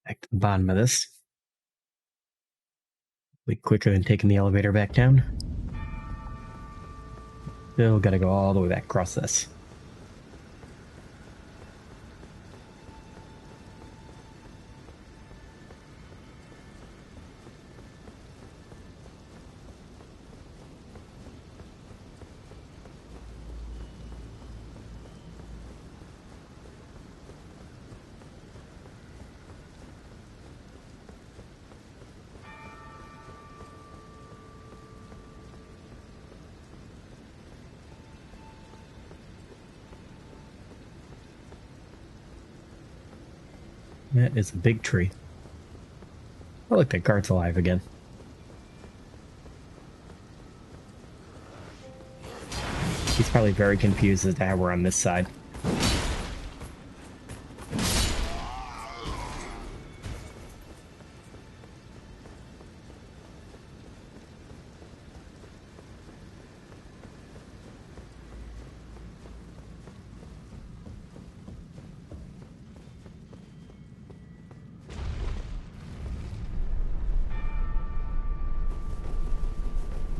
Back to the bottom of this. Way quicker than taking the elevator back down. Still gotta go all the way back across this. That is a big tree. Oh, look, that guard's alive again. He's probably very confused as to how we're on this side.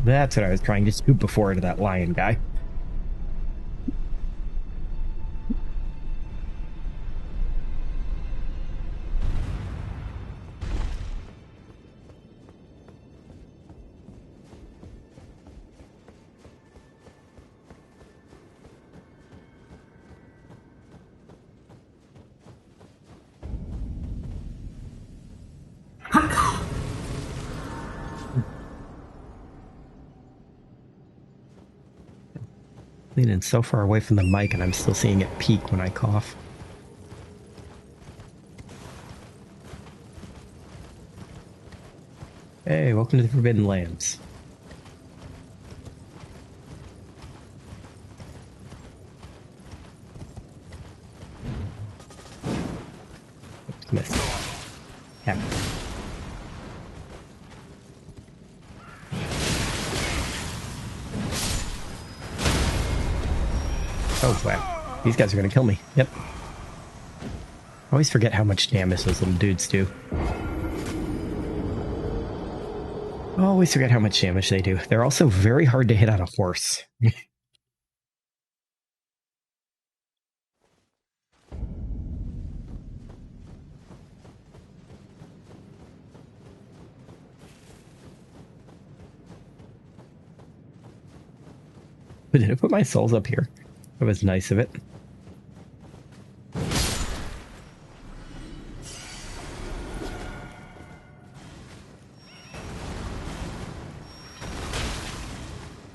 That's what I was trying to scoop before to that lion guy. Leaning so far away from the mic and I'm still seeing it peak when I cough. Hey, welcome to the Forbidden Lands. Oops, missed. Yeah. Oh, wow. These guys are going to kill me. Yep. I always forget how much damage those little dudes do. I always forget how much damage they do. They're also very hard to hit on a horse. But did I put my souls up here? That was nice of it.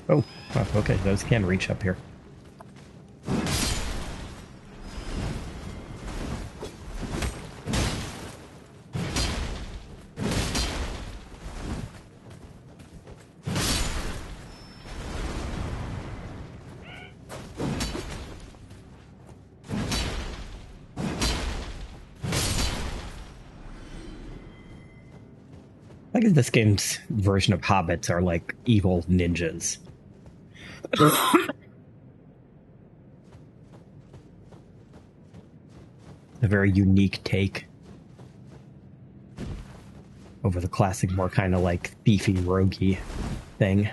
Oh, wow, okay, those can reach up here. Like this game's version of hobbits are like evil ninjas. A very unique take over the classic, more kind of like thiefy, roguey thing.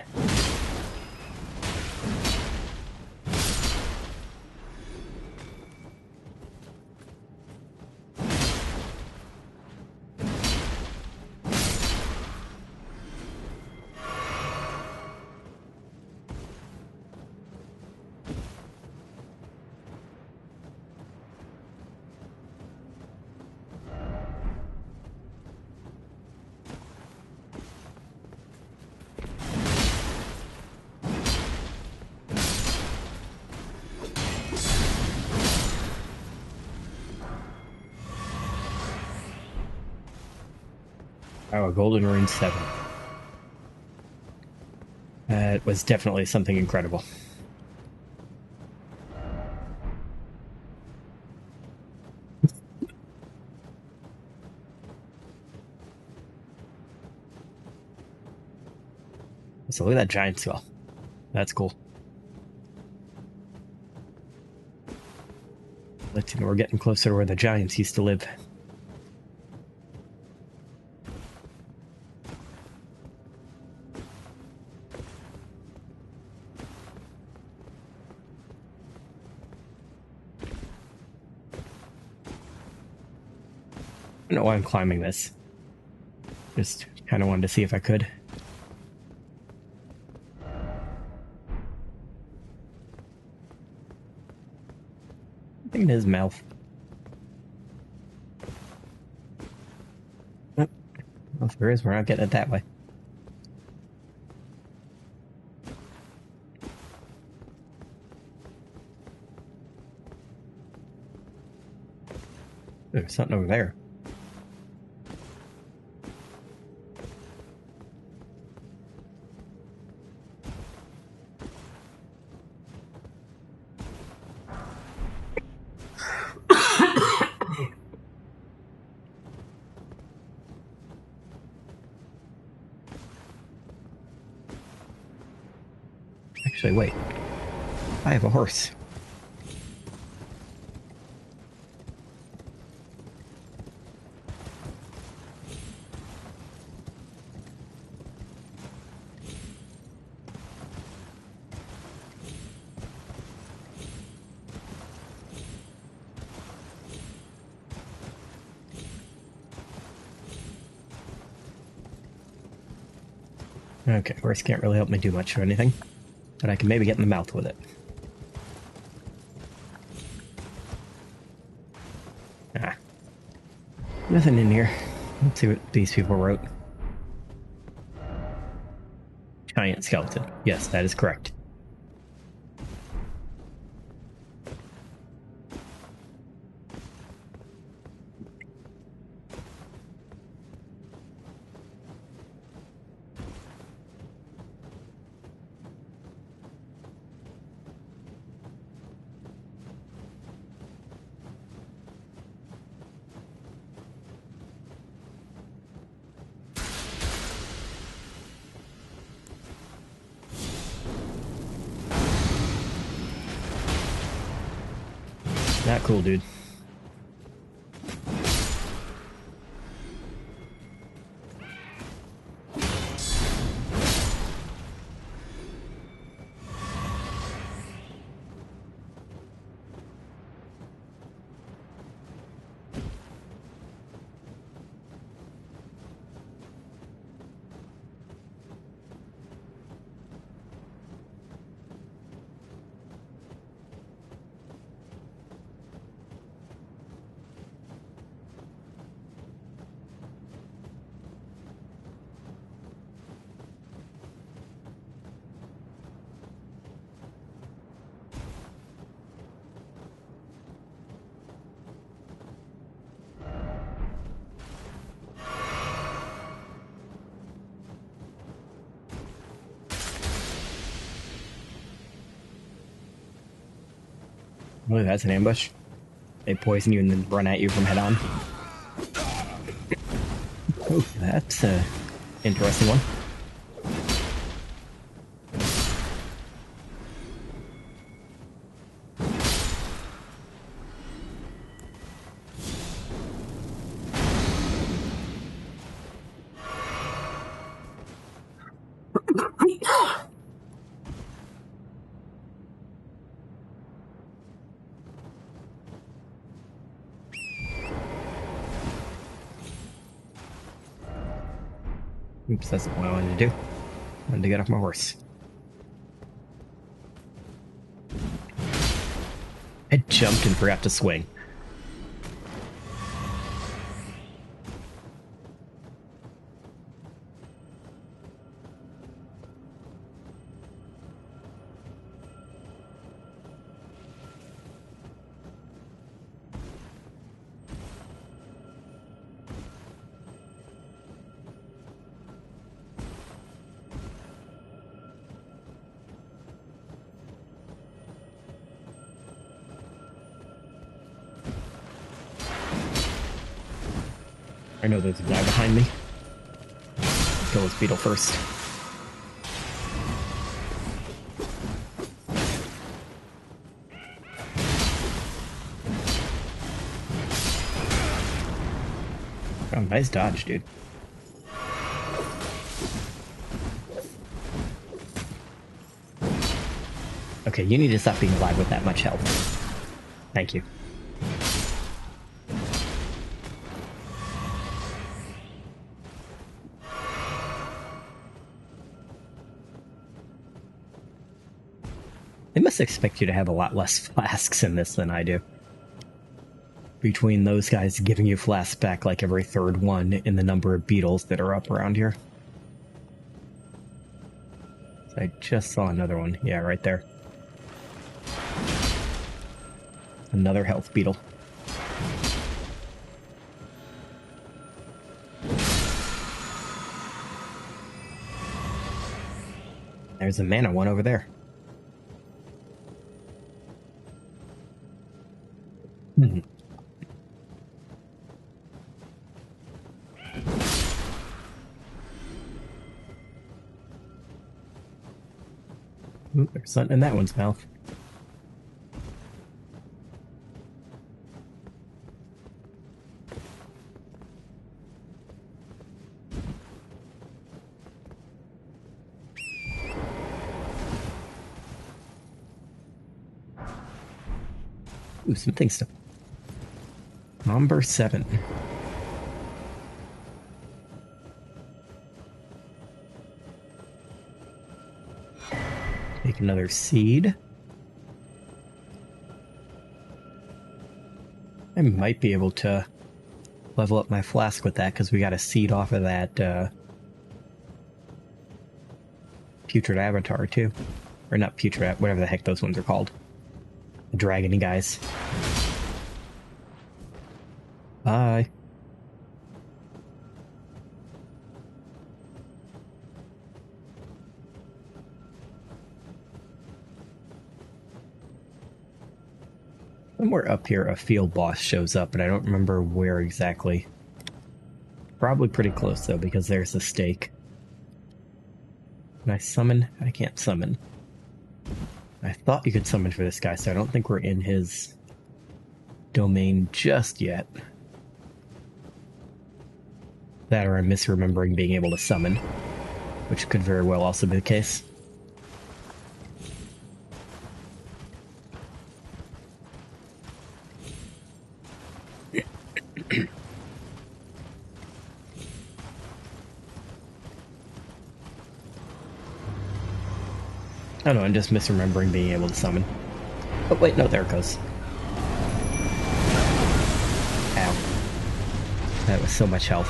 Oh, a golden rune 7. That was definitely something incredible. So look at that giant skull. That's cool. Let you know we're getting closer to where the giants used to live. I don't know why I'm climbing this. Just kind of wanted to see if I could. I think in his mouth. Oh, well, if there is, we're not getting it that way. There's something over there. Actually, wait. I have a horse. Okay, horse can't really help me do much or anything. But I can maybe get in the mouth with it. Ah. Nothing in here. Let's see what these people wrote. Giant skeleton. Yes, that is correct. Not cool, dude. Oh, that's an ambush. They poison you and then run at you from head on. Oh, that's Interesting one. Oops, that's not what I wanted to do. I wanted to get off my horse. I jumped and forgot to swing. I know there's a guy behind me. Kill this beetle first. Oh, nice dodge, dude. Okay, you need to stop being alive with that much health. Thank you. They must expect you to have a lot less flasks in this than I do. Between those guys giving you flasks back like every third one in the number of beetles that are up around here. I just saw another one. Yeah, right there. Another health beetle. There's a mana one over there. Ooh, there's something in that one's mouth. Ooh, some things to... Number 7. Take another seed. I might be able to level up my flask with that because we got a seed off of that putrid avatar too. Or not putrid, whatever the heck those ones are called. The dragony guys. Bye. Somewhere up here a field boss shows up, but I don't remember where exactly. Probably pretty close though, because there's a stake. Can I summon? I can't summon. I thought you could summon for this guy, so I don't think we're in his domain just yet. That or I'm misremembering being able to summon, which could very well also be the case. Oh no, I'm just misremembering being able to summon. Oh wait, no, there it goes. Ow. That was so much health.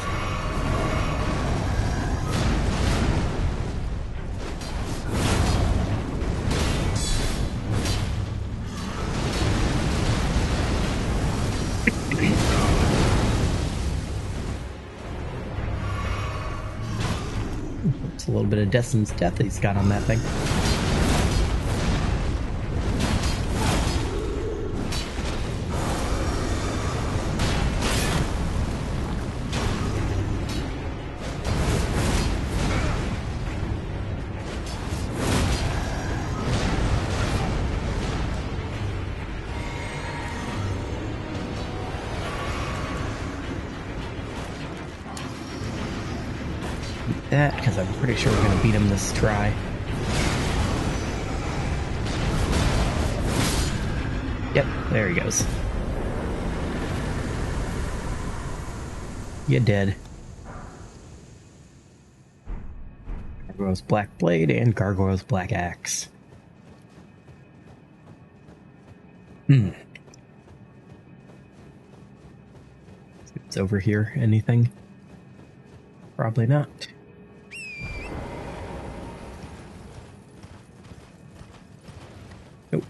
It's a little bit of Destin's death he's got on that thing. that, because I'm pretty sure we're going to beat him this try. Yep, there he goes. You dead. Gargoyle's Black Blade and Gargoyle's Black Axe. It's over here. Anything? Probably not. Nope.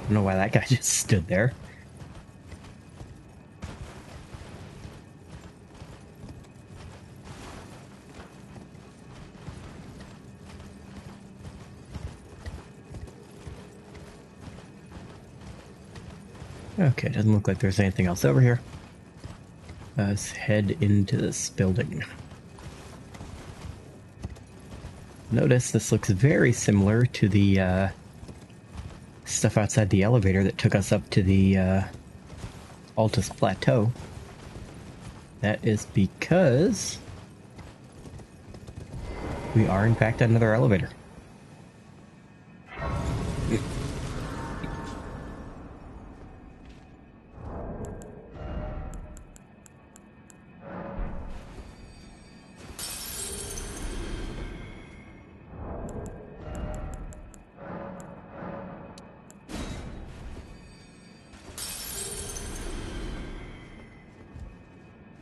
I don't know why that guy just stood there. Okay, doesn't look like there's anything else over here. Let's head into this building. Notice this looks very similar to the stuff outside the elevator that took us up to the Altus Plateau. That is because we are in fact at another elevator.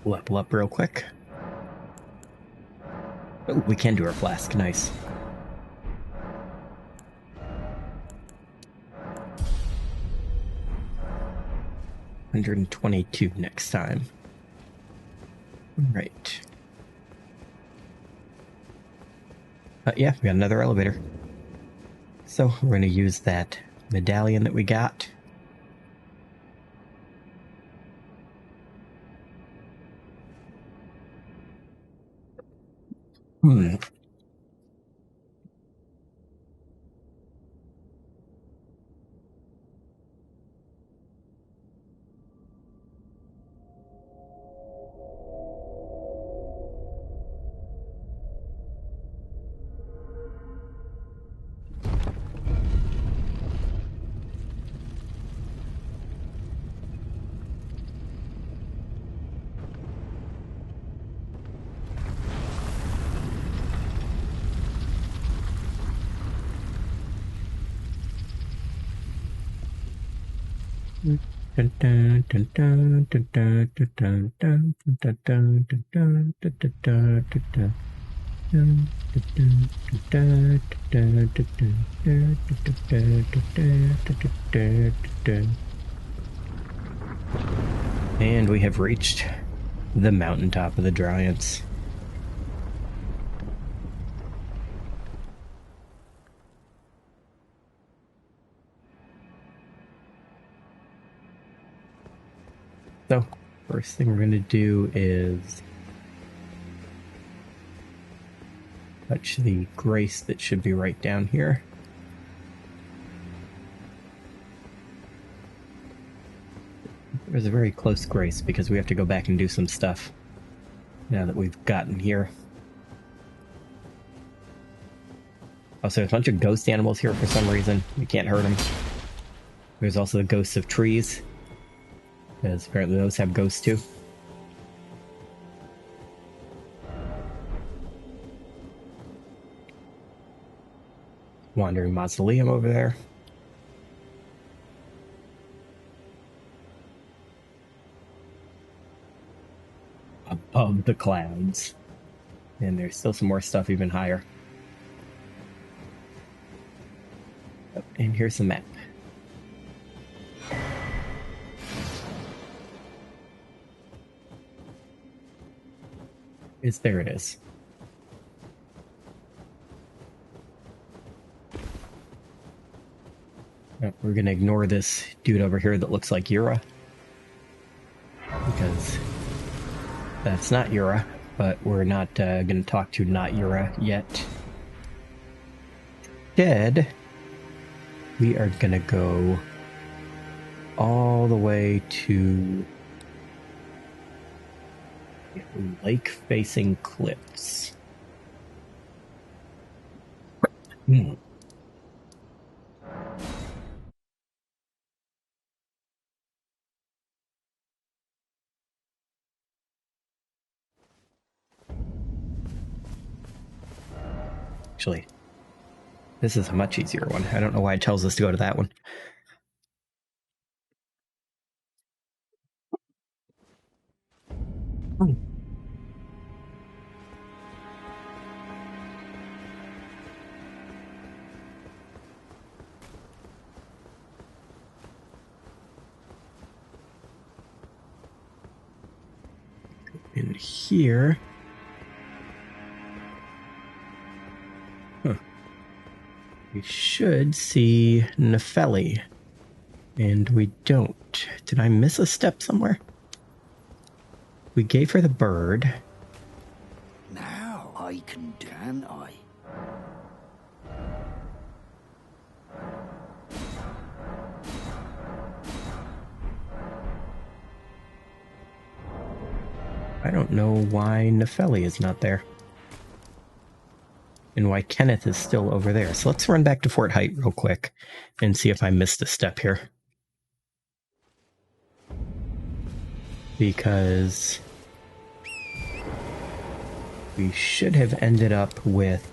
Level up real quick. Oh, we can do our flask. Nice. $122 next time. Right. Yeah, we got another elevator. So we're going to use that medallion that we got. And we have reached the mountaintop of the Giants. So, first thing we're going to do is touch the grace that should be right down here. There's a very close grace because we have to go back and do some stuff now that we've gotten here. Also, there's a bunch of ghost animals here for some reason. We can't hurt them. There's also the ghosts of trees, because apparently those have ghosts too. Wandering mausoleum over there. Above the clouds. And there's still some more stuff even higher. Oh, and here's the map. There it is. We're gonna ignore this dude over here that looks like Yura, because that's not Yura, but we're not gonna talk to not Yura yet. Instead, we are gonna go all the way to lake-facing cliffs. Actually, this is a much easier one. I don't know why it tells us to go to that one. In here. We should see Nefeli. And we don't. Did I miss a step somewhere? We gave her the bird. Now I can dan I. I don't know why Nefeli is not there. And why Kenneth is still over there. So let's run back to Fort Height real quick and see if I missed a step here. Because we should have ended up with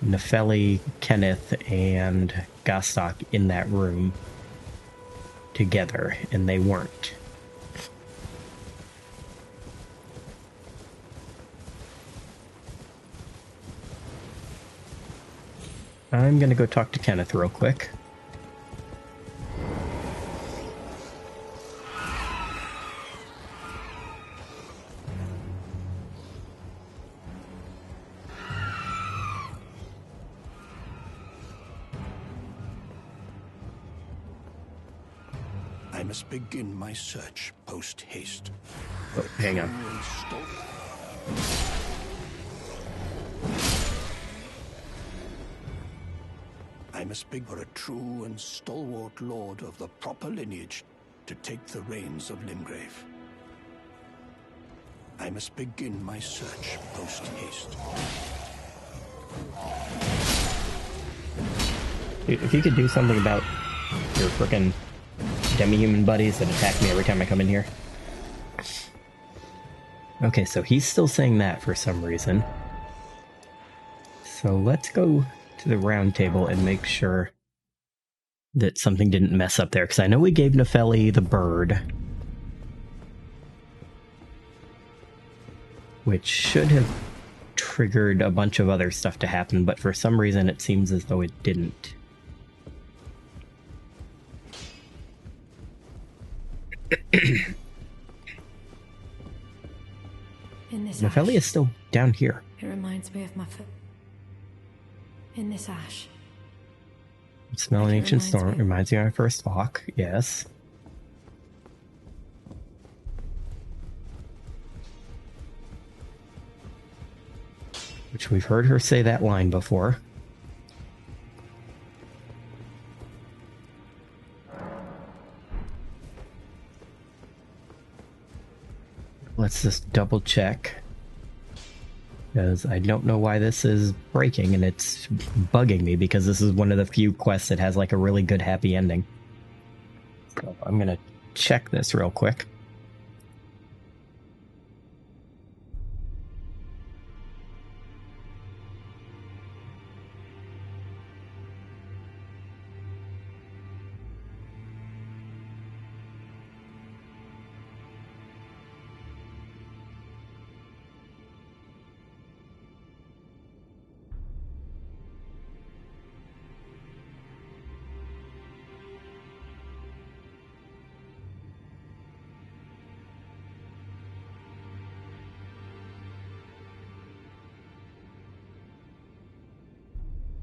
Nefeli, Kenneth, and Gostok in that room together, and they weren't. I'm gonna go talk to Kenneth real quick. I must begin my search post haste. Oh, hang on. I must be for a true and stalwart lord of the proper lineage to take the reins of Limgrave. I must begin my search post haste. If you could do something about your frickin' demi-human buddies that attack me every time I come in here. Okay, so he's still saying that for some reason. So let's go to the round table and make sure that something didn't mess up there, because I know we gave Nefeli the bird, which should have triggered a bunch of other stuff to happen, but for some reason it seems as though it didn't. Nefeli is still down here. It reminds me of my foot. In this ash. Smell an ancient storm. Reminds me of my first walk. Yes. Which we've heard her say that line before. Let's just double check. Because I don't know why this is breaking, and it's bugging me, because this is one of the few quests that has like a really good happy ending. So I'm gonna check this real quick.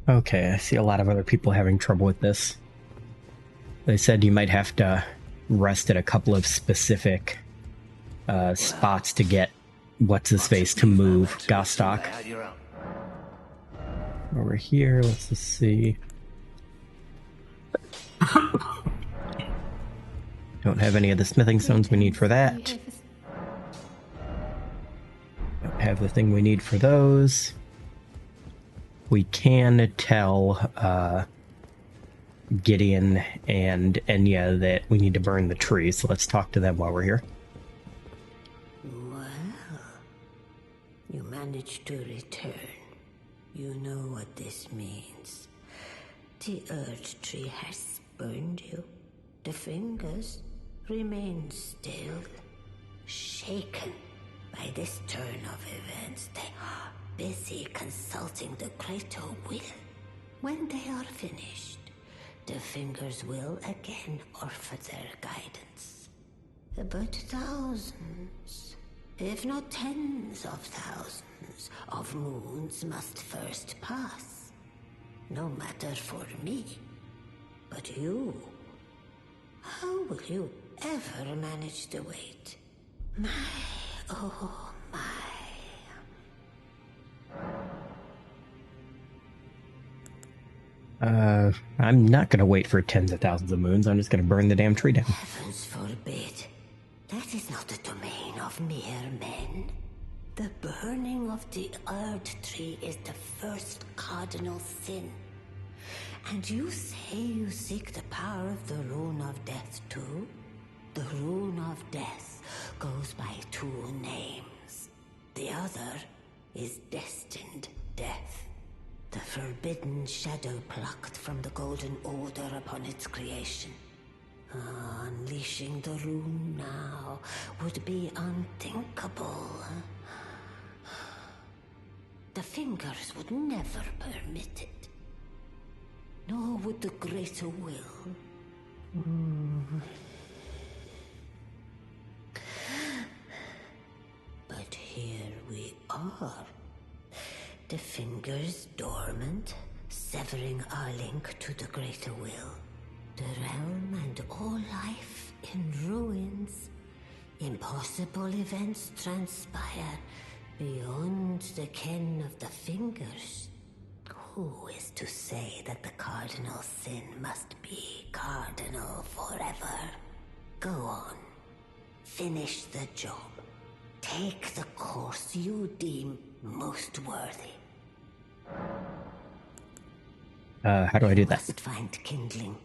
Okay, I see a lot of other people having trouble with this. They said you might have to rest at a couple of specific spots to get what's-his-face to move Gostok. Over here, let's just see. Don't have any of the smithing stones we need for that. Don't have the thing we need for those. We can tell Gideon and Enya that we need to burn the tree, so let's talk to them while we're here. Well, you managed to return. You know what this means. The Earth Tree has spurned you. The fingers remain still, shaken by this turn of events. They are busy consulting the greater will. When they are finished, the fingers will again offer their guidance. But thousands, if not tens of thousands, of moons must first pass. No matter for me, but you. How will you ever manage to wait? My, oh my. I'm not gonna wait for tens of thousands of moons. I'm just gonna burn the damn tree down. Heavens forbid. That is not the domain of mere men. The burning of the Earth Tree is the first cardinal sin. And you say you seek the power of the Rune of Death too? The Rune of Death goes by two names. The other is Destined Death. The forbidden shadow plucked from the Golden Order upon its creation. Unleashing the rune now would be unthinkable. The fingers would never permit it. Nor would the greater will. But here we are. The fingers dormant, severing our link to the greater will. The realm and all life in ruins. Impossible events transpire beyond the ken of the fingers. Who is to say that the cardinal sin must be cardinal forever? Go on. Finish the job. Take the course you deem most worthy. How do I do that? Must find kindling.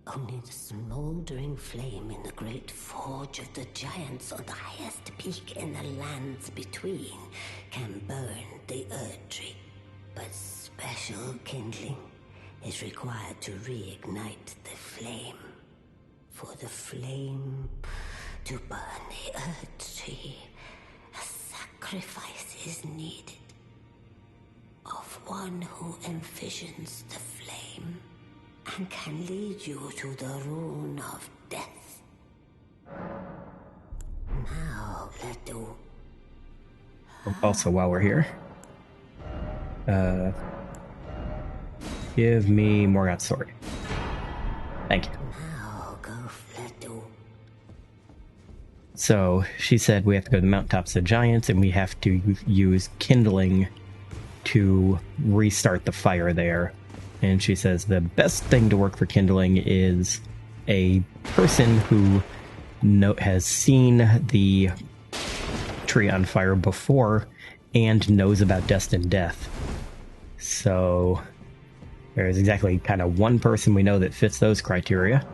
Only the smoldering flame in the great forge of the giants on the highest peak in the lands between can burn the Earth Tree. But special kindling is required to reignite the flame. For the flame to burn the Earth Tree, a sacrifice is needed. Of one who envisions the flame and can lead you to the Rune of Death. Now, Leto. Also, while we're here, give me Morgoth's sword. Thank you. Now, go, Leto. So, she said we have to go to the mountaintops of the giants, and we have to use kindling to restart the fire there. And she says the best thing to work for kindling is a person who has seen the tree on fire before and knows about Destined Death. So there's exactly kind of one person we know that fits those criteria.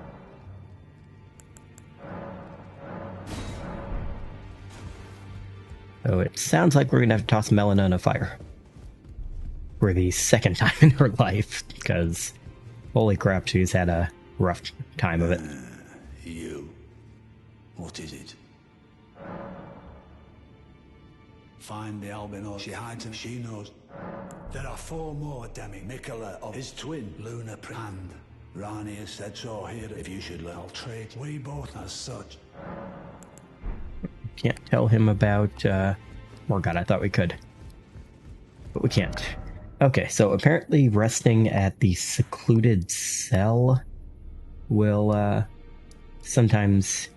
So it sounds like we're going to have to toss Melina in a fire for the second time in her life, because holy crap, she's had a rough time of it. You. What is it? Find the albino. She hides and she knows. There are 4 more, Demi. Mikola of his twin, Luna and Rani has said so here. If you should learn, I'll trade. We both as such. Can't tell him about, oh god, I thought we could. But we can't. Okay, so apparently resting at the secluded cell will sometimes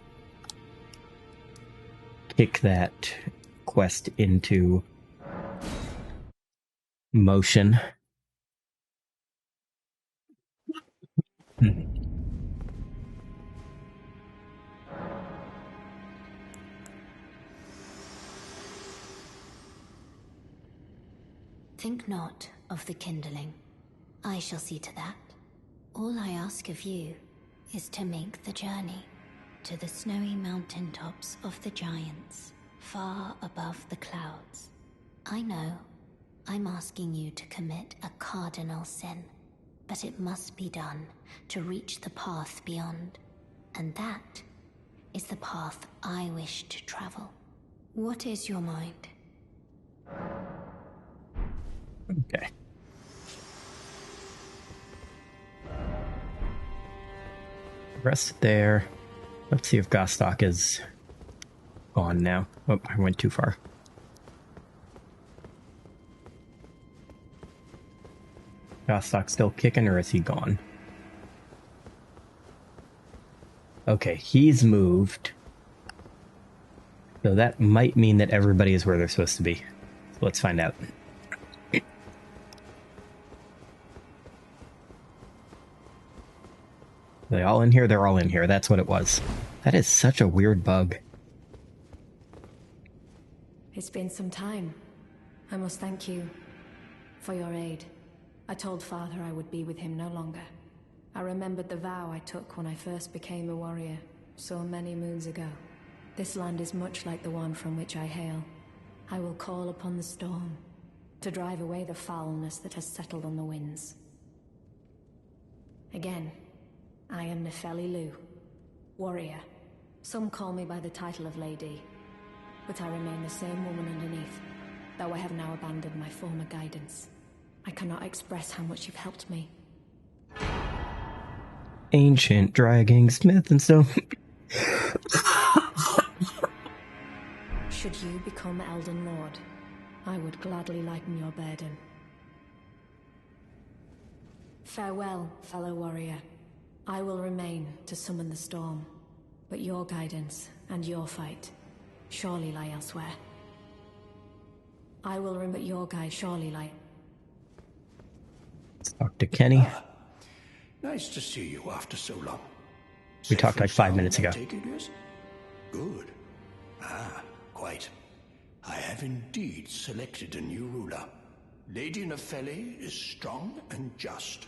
kick that quest into motion. Think not of the kindling. I shall see to that. All I ask of you is to make the journey to the snowy mountaintops of the giants, far above the clouds. I know I'm asking you to commit a cardinal sin, but it must be done to reach the path beyond. And that is the path I wish to travel. What is your mind? Okay. Rest there. Let's see if Gostock is gone now. Oh, I went too far. Gostock still kicking, or is he gone? Okay, he's moved. So that might mean that everybody is where they're supposed to be. So let's find out. Are they all in here? They're all in here. That's what it was. That is such a weird bug. It's been some time. I must thank you for your aid. I told Father I would be with him no longer. I remembered the vow I took when I first became a warrior, so many moons ago. This land is much like the one from which I hail. I will call upon the storm to drive away the foulness that has settled on the winds. Again, I am Nefeli Lu, warrior. Some call me by the title of Lady, but I remain the same woman underneath, though I have now abandoned my former guidance. I cannot express how much you've helped me. Ancient dragging smith and stone. Should you become Elden Lord, I would gladly lighten your burden. Farewell, fellow warrior. I will remain to summon the storm, but your guidance and your fight surely lie elsewhere. I will remember your guide surely lie. Let's talk to Kenny. Nice to see you after so long. We talked like 5 minutes ago. Take it, yes? Good. Quite. I have indeed selected a new ruler. Lady Nefeli is strong and just,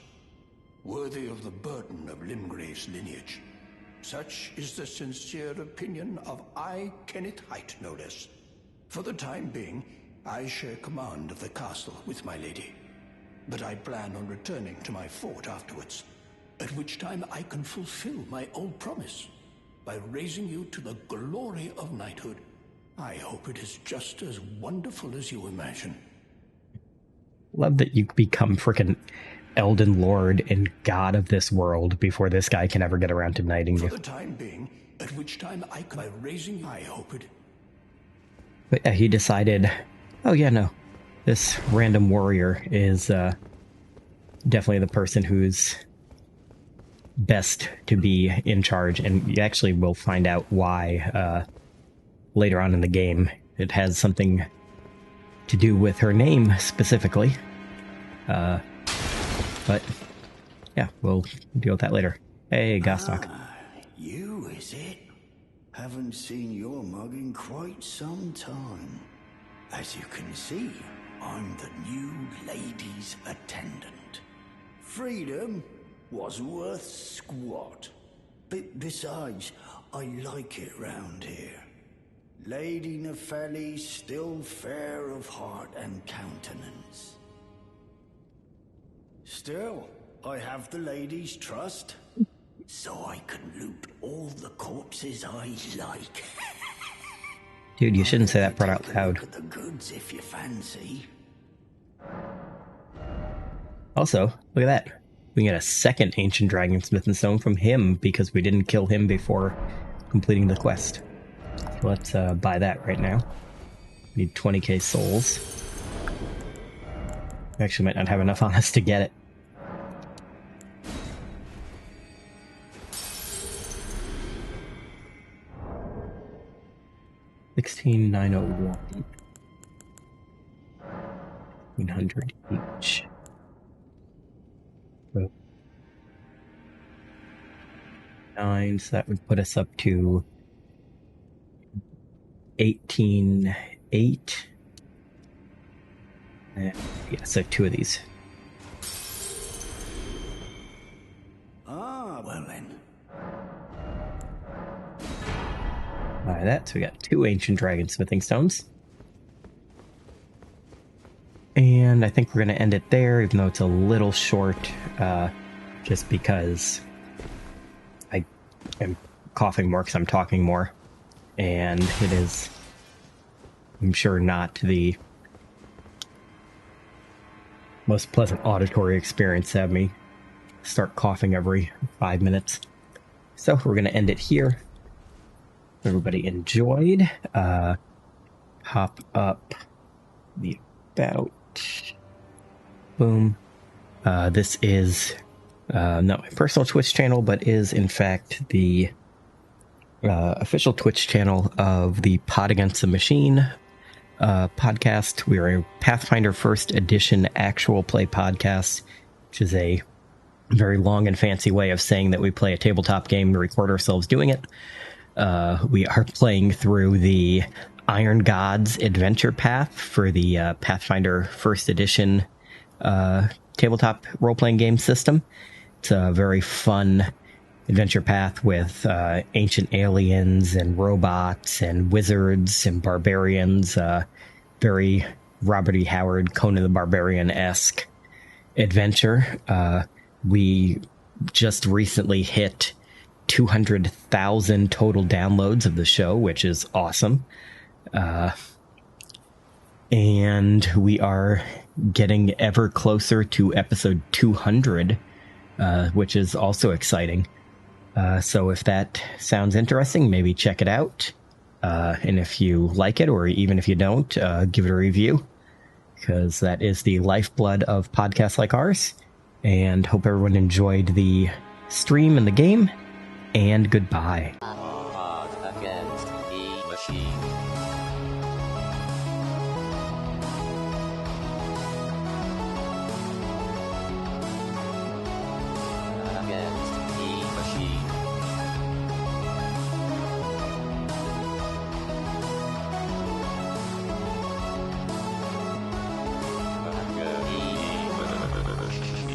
worthy of the burden of Limgrave's lineage. Such is the sincere opinion of I, Kenneth Height, no less. For the time being, I share command of the castle with my lady. But I plan on returning to my fort afterwards, at which time I can fulfill my old promise by raising you to the glory of knighthood. I hope it is just as wonderful as you imagine. Love that you become frickin' Elden Lord and god of this world before this guy can ever get around to knighting you. For the time being, at which time I can, by raising you, I hope it. But yeah, he decided, oh yeah, no, this random warrior is definitely the person who's best to be in charge, and you actually will find out why later on in the game. It has something to do with her name specifically, but yeah, we'll deal with that later. Hey, Gostock. You, is it? Haven't seen your mug in quite some time. As you can see, I'm the new lady's attendant. Freedom wasn't worth squat. Besides, I like it round here. Lady Nefeli's still fair of heart and countenance. Still, I have the lady's trust, so I can loot all the corpses I like. Dude, you shouldn't say that part out loud. Look at the goods if you fancy. Also, look at that. We get a second Ancient Dragon Smith and Stone from him because we didn't kill him before completing the quest. So let's buy that right now. Need 20k souls. Actually, might not have enough on us to get it. $16,901. 100 each. So 9, so that would put us up to 18,800. Yeah, so 2 of these. Ah, well then. By that, so we got 2 ancient dragon smithing stones. And I think we're going to end it there, even though it's a little short, just because I am coughing more because I'm talking more. And it is, I'm sure, not the most pleasant auditory experience to have me start coughing every 5 minutes. So we're going to end it here. Everybody enjoyed. Pop up the about. Boom. This is not my personal Twitch channel, but is in fact the official Twitch channel of the Pod Against the Machine podcast. We are a Pathfinder First Edition actual play podcast, which is a very long and fancy way of saying that we play a tabletop game and record ourselves doing it. We are playing through the Iron Gods adventure path for the Pathfinder First Edition tabletop role-playing game system. It's a very fun adventure path with ancient aliens and robots and wizards and barbarians. Very Robert E. Howard, Conan the Barbarian-esque adventure. We just recently hit 200,000 total downloads of the show, which is awesome. And we are getting ever closer to episode 200, which is also exciting. So if that sounds interesting, maybe check it out. And if you like it, or even if you don't, give it a review, because that is the lifeblood of podcasts like ours. And hope everyone enjoyed the stream and the game. And goodbye. Against the machine. Against the machine. Against the machine.